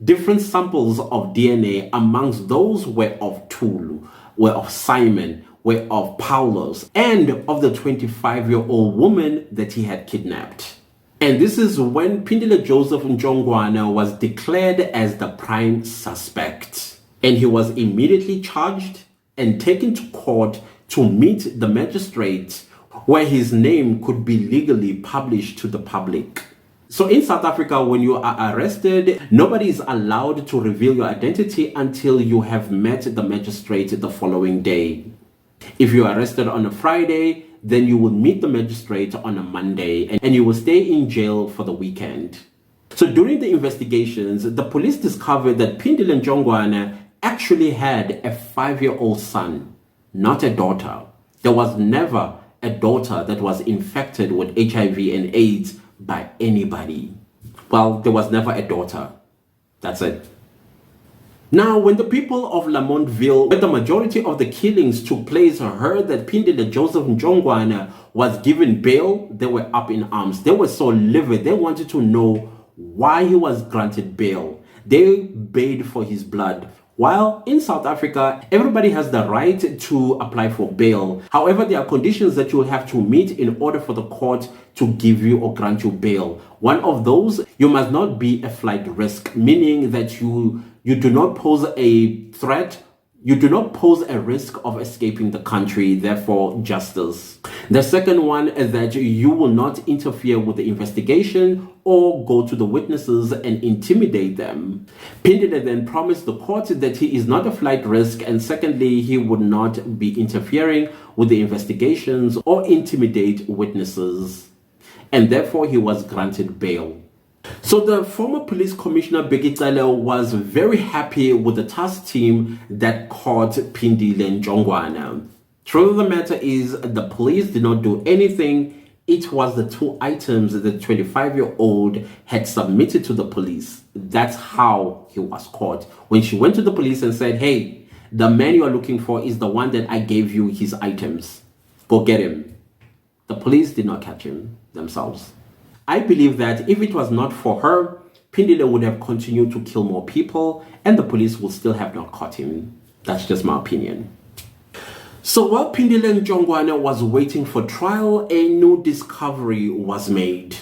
different samples of DNA. Amongst those were of Tulu, were of Simon, were of Paulos, and of the 25-year-old woman that he had kidnapped. And this is when Phindile Joseph Ntshongwana was declared as the prime suspect. And he was immediately charged and taken to court to meet the magistrate, where his name could be legally published to the public. So in South Africa, when you are arrested, nobody is allowed to reveal your identity until you have met the magistrate the following day. If you are arrested on a Friday, then you will meet the magistrate on a Monday and you will stay in jail for the weekend. So during the investigations, the police discovered that Phindile Ntshongwana actually had a 5-year-old son, not a daughter. There was never a daughter that was infected with HIV and AIDS by anybody. Well, there was never a daughter. That's it. Now, when the people of Lamontville, where the majority of the killings took place, heard that Phindile Joseph Ntshongwana was given bail, they were up in arms. They were so livid. They wanted to know why he was granted bail. They bayed for his blood. While in South Africa, everybody has the right to apply for bail. However, there are conditions that you will have to meet in order for the court to give you or grant you bail. One of those, you must not be a flight risk, meaning that you do not pose a threat. You do not pose a risk of escaping the country, therefore justice. The second one is that you will not interfere with the investigation or go to the witnesses and intimidate them. Phindile then promised the court that he is not a flight risk, and secondly, he would not be interfering with the investigations or intimidate witnesses. And therefore, he was granted bail. So the former police commissioner Phindile was very happy with the task team that caught Phindile Ntshongwana. Truth of the matter is the police did not do anything. It was the two items that the 25-year-old had submitted to the police. That's how he was caught. When she went to the police and said, hey, the man you are looking for is the one that I gave you his items. Go get him. The police did not catch him themselves. I believe that if it was not for her, Phindile would have continued to kill more people and the police would still have not caught him. That's just my opinion. So while Phindile Ntshongwana was waiting for trial, a new discovery was made.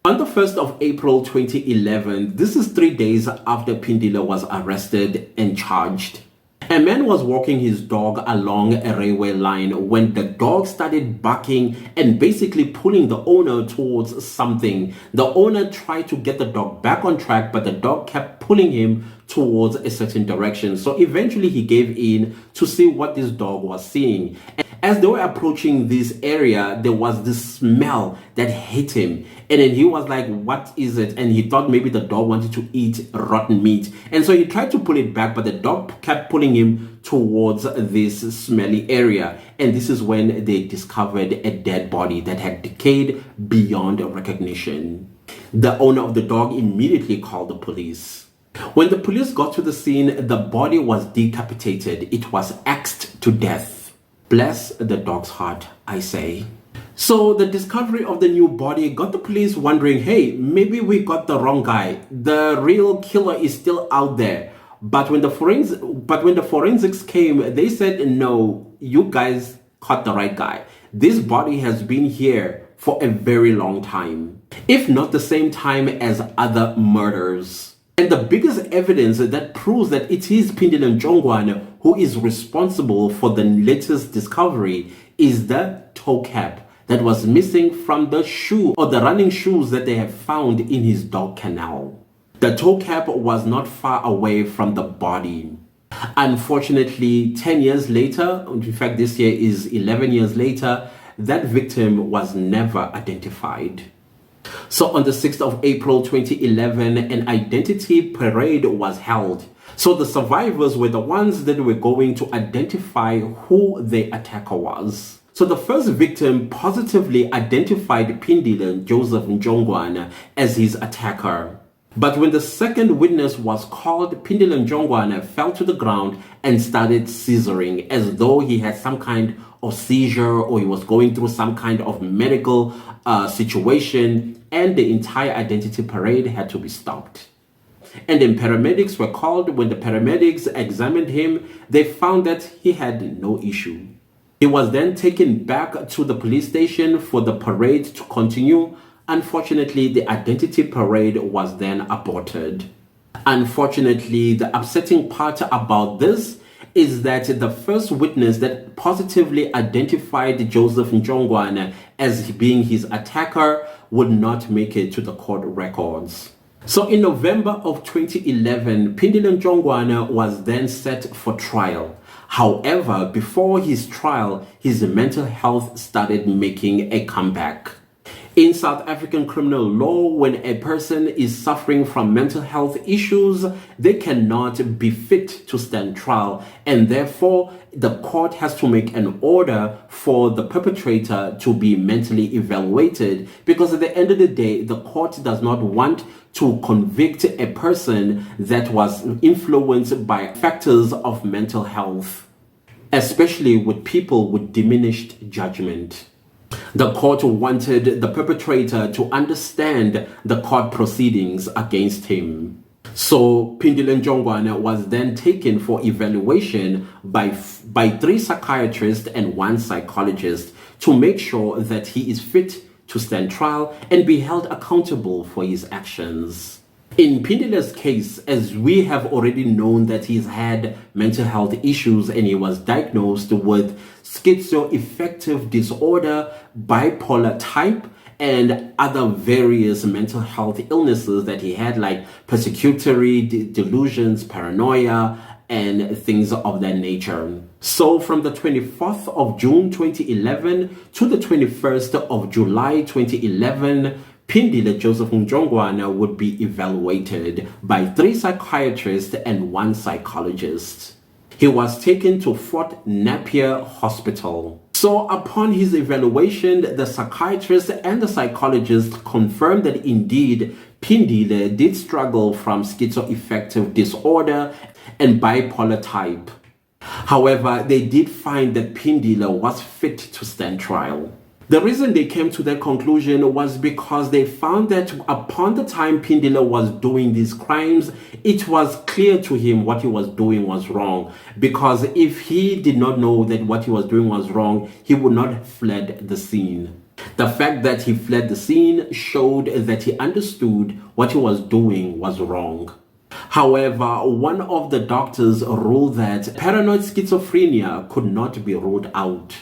On the 1st of April 2011, this is 3 days after Phindile was arrested and charged. A man was walking his dog along a railway line when the dog started barking and basically pulling the owner towards something. The owner tried to get the dog back on track, but the dog kept pulling him towards a certain direction. So eventually he gave in to see what this dog was seeing. As they were approaching this area, there was this smell that hit him. And then he was like, what is it? And he thought maybe the dog wanted to eat rotten meat. And so he tried to pull it back, but the dog kept pulling him towards this smelly area. And this is when they discovered a dead body that had decayed beyond recognition. The owner of the dog immediately called the police. When the police got to the scene, the body was decapitated. It was axed to death. Bless the dog's heart, I say. So the discovery of the new body got the police wondering, hey, maybe we got the wrong guy. The real killer is still out there. But when the forensics came, they said, no, you guys caught the right guy. This body has been here for a very long time, if not the same time as other murders. And the biggest evidence that proves that it is Phindile Ntshongwana who is responsible for the latest discovery is the toe cap that was missing from the shoe or the running shoes that they have found in his dog kennel. The toe cap was not far away from the body. Unfortunately, 10 years later, in fact this year is 11 years later, that victim was never identified. So on the 6th of April 2011, an identity parade was held. So the survivors were the ones that were going to identify who the attacker was. So the first victim positively identified Phindile Joseph Ntshongwana as his attacker. But when the second witness was called, Phindile Ntshongwana fell to the ground and started seizuring as though he had some kind of seizure or he was going through some kind of medical situation, and the entire identity parade had to be stopped. And then paramedics were called. When the paramedics examined him, they found that he had no issue. He was then taken back to the police station for the parade to continue. Unfortunately, the identity parade was then aborted. Unfortunately, the upsetting part about this is that the first witness that positively identified Joseph Ntshongwana as being his attacker would not make it to the court records. So in November of 2011, Phindile Ntshongwana was then set for trial. However, before his trial, his mental health started making a comeback. In South African criminal law, when a person is suffering from mental health issues, they cannot be fit to stand trial, and therefore the court has to make an order for the perpetrator to be mentally evaluated, because at the end of the day, the court does not want to convict a person that was influenced by factors of mental health, especially with people with diminished judgment. The court wanted the perpetrator to understand the court proceedings against him. So Phindile Ntshongwana was then taken for evaluation by 3 psychiatrists and 1 psychologist to make sure that he is fit to stand trial and be held accountable for his actions. In Phindile's case, as we have already known that he's had mental health issues and he was diagnosed with schizoaffective disorder, bipolar type, and other various mental health illnesses that he had, like persecutory delusions, paranoia, and things of that nature. So from the 24th of June 2011 to the 21st of July 2011, Phindile Joseph Ntshongwana would be evaluated by 3 psychiatrists and 1 psychologist. He was taken to Fort Napier Hospital. So upon his evaluation, the psychiatrist and the psychologist confirmed that indeed Phindile did struggle from schizoaffective disorder and bipolar type. However, they did find that Phindile was fit to stand trial. The reason they came to that conclusion was because they found that upon the time Phindile was doing these crimes, it was clear to him what he was doing was wrong. Because if he did not know that what he was doing was wrong, he would not have fled the scene. The fact that he fled the scene showed that he understood what he was doing was wrong. However, one of the doctors ruled that paranoid schizophrenia could not be ruled out.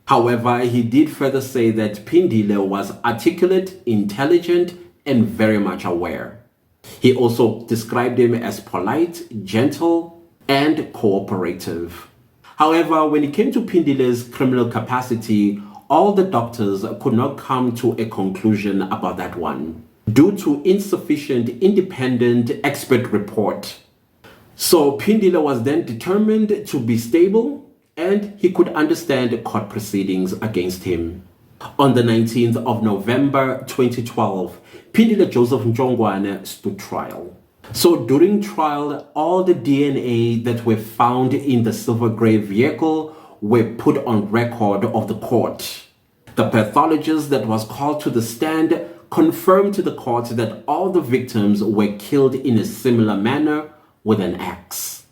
However, he did further say that Phindile was articulate, intelligent, and very much aware. He also described him as polite, gentle, and cooperative. However, when it came to Phindile's criminal capacity, all the doctors could not come to a conclusion about that one, due to insufficient independent expert report. So Phindile was then determined to be stable and he could understand court proceedings against him. On the 19th of November 2012, Phindile Joseph Ntshongwana stood trial. So during trial, all the DNA that were found in the silver gray vehicle were put on record of the court. The pathologist that was called to the stand confirmed to the court that all the victims were killed in a similar manner with an axe.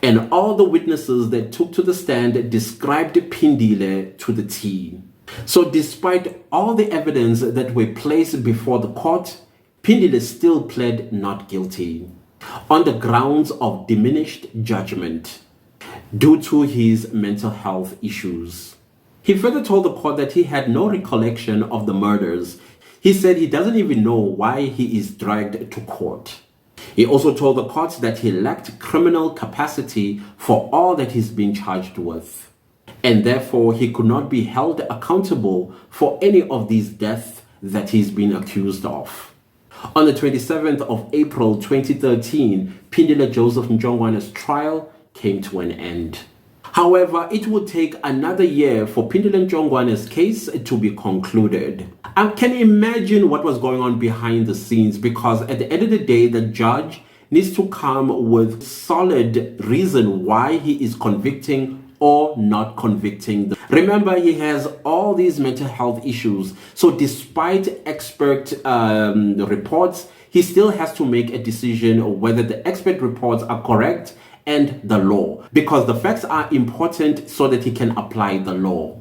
And all the witnesses that took to the stand described Phindile to the T. So despite all the evidence that were placed before the court, Phindile still pled not guilty on the grounds of diminished judgment due to his mental health issues. He further told the court that he had no recollection of the murders. He said he doesn't even know why he is dragged to court. He also told the court that he lacked criminal capacity for all that he's been charged with, and therefore he could not be held accountable for any of these deaths that he's been accused of. On the 27th of April 2013, Phindile Joseph Ntshongwana's trial came to an end. However, it would take another year for Phindile Ntshongwana's case to be concluded. I can imagine what was going on behind the scenes, because at the end of the day, the judge needs to come with solid reason why he is convicting or not convicting. Remember, he has all these mental health issues. So despite expert reports, he still has to make a decision whether the expert reports are correct and the law, because the facts are important so that he can apply the law.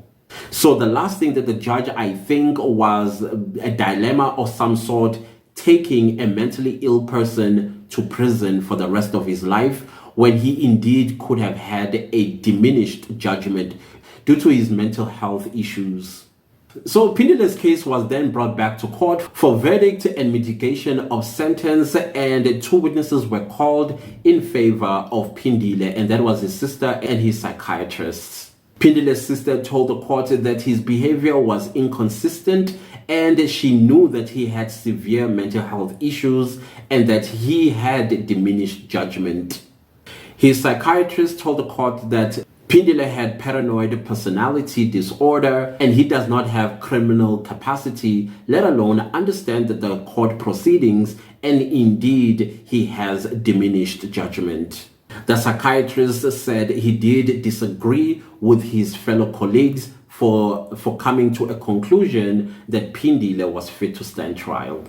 So the last thing that the judge, I think, was a dilemma of some sort, taking a mentally ill person to prison for the rest of his life, when he indeed could have had a diminished judgment due to his mental health issues. So Phindile's case was then brought back to court for verdict and mitigation of sentence, and 2 witnesses were called in favor of Phindile, and that was his sister and his psychiatrist. Phindile's sister told the court that his behavior was inconsistent and she knew that he had severe mental health issues and that he had diminished judgment. His psychiatrist told the court that Phindile had paranoid personality disorder and he does not have criminal capacity, let alone understand the court proceedings, and indeed he has diminished judgment. The psychiatrist said he did disagree with his fellow colleagues for coming to a conclusion that Phindile was fit to stand trial.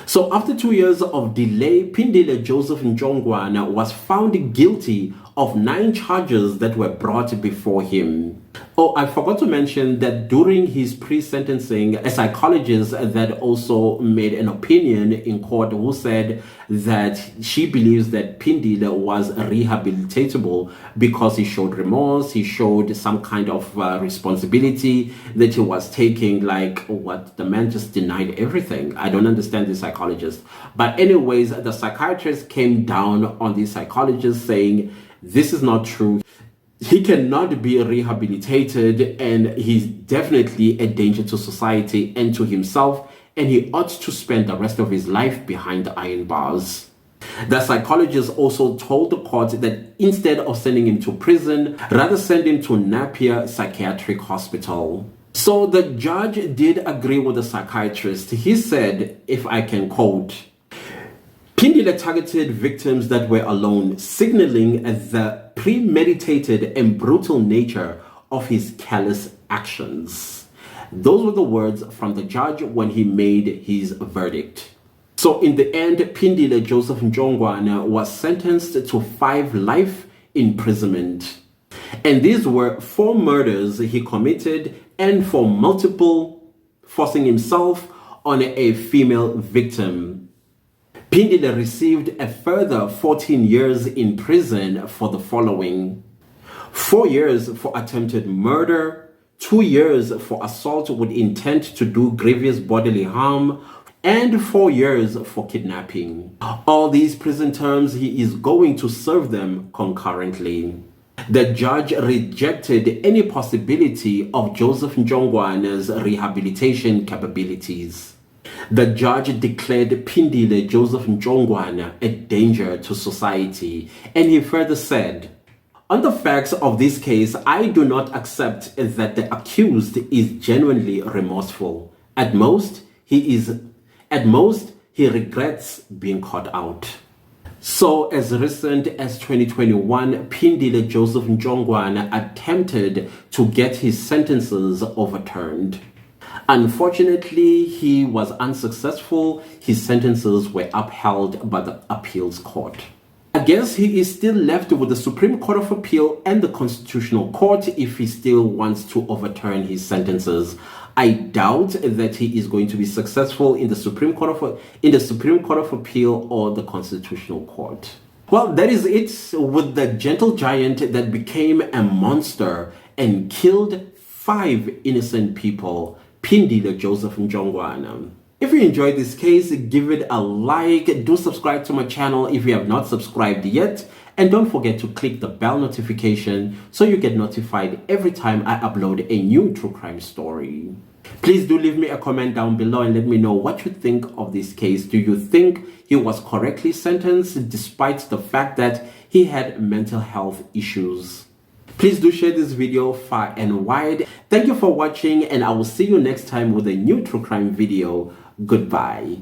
So after 2 years of delay, Phindile Joseph Ntshongwana was found guilty of 9 charges that were brought before him. Oh, I forgot to mention that during his pre-sentencing, a psychologist that also made an opinion in court who said that she believes that Phindile was rehabilitatable because he showed remorse, he showed some kind of responsibility that he was taking, like what the man just denied everything. I don't understand the psychologist. But anyways, the psychiatrist came down on the psychologist saying, this is not true. He cannot be rehabilitated and he's definitely a danger to society and to himself, and he ought to spend the rest of his life behind the iron bars. The psychologist also told the court that instead of sending him to prison, rather send him to Napier Psychiatric Hospital. So the judge did agree with the psychiatrist. He said, if I can quote, Phindile targeted victims that were alone, signaling the premeditated and brutal nature of his callous actions. Those were the words from the judge when he made his verdict. So in the end, Phindile Joseph Ntshongwana was sentenced to 5 life imprisonment. And these were 4 murders he committed and for multiple forcing himself on a female victim. Phindile received a further 14 years in prison for the following: 4 years for attempted murder, 2 years for assault with intent to do grievous bodily harm, and 4 years for kidnapping. All these prison terms, he is going to serve them concurrently. The judge rejected any possibility of Joseph Ntshongwana's rehabilitation capabilities. The judge declared Phindile Joseph Ntshongwana a danger to society, and he further said, on the facts of this case, I do not accept that the accused is genuinely remorseful. At most, he regrets being caught out. So as recent as 2021, Phindile Joseph Ntshongwana attempted to get his sentences overturned. Unfortunately, he was unsuccessful. His sentences were upheld by the appeals court. I guess he is still left with the Supreme Court of Appeal and the Constitutional Court if he still wants to overturn his sentences. I doubt that he is going to be successful in the Supreme Court of Appeal or the Constitutional Court. Well, that is it with the gentle giant that became a monster and killed 5 innocent people, Phindile Joseph Ntshongwana. If you enjoyed this case, give it a like, do subscribe to my channel if you have not subscribed yet, and don't forget to click the bell notification so you get notified every time I upload a new true crime story. Please do leave me a comment down below and let me know what you think of this case. Do you think he was correctly sentenced despite the fact that he had mental health issues? Please do share this video far and wide. Thank you for watching, and I will see you next time with a new true crime video. Goodbye.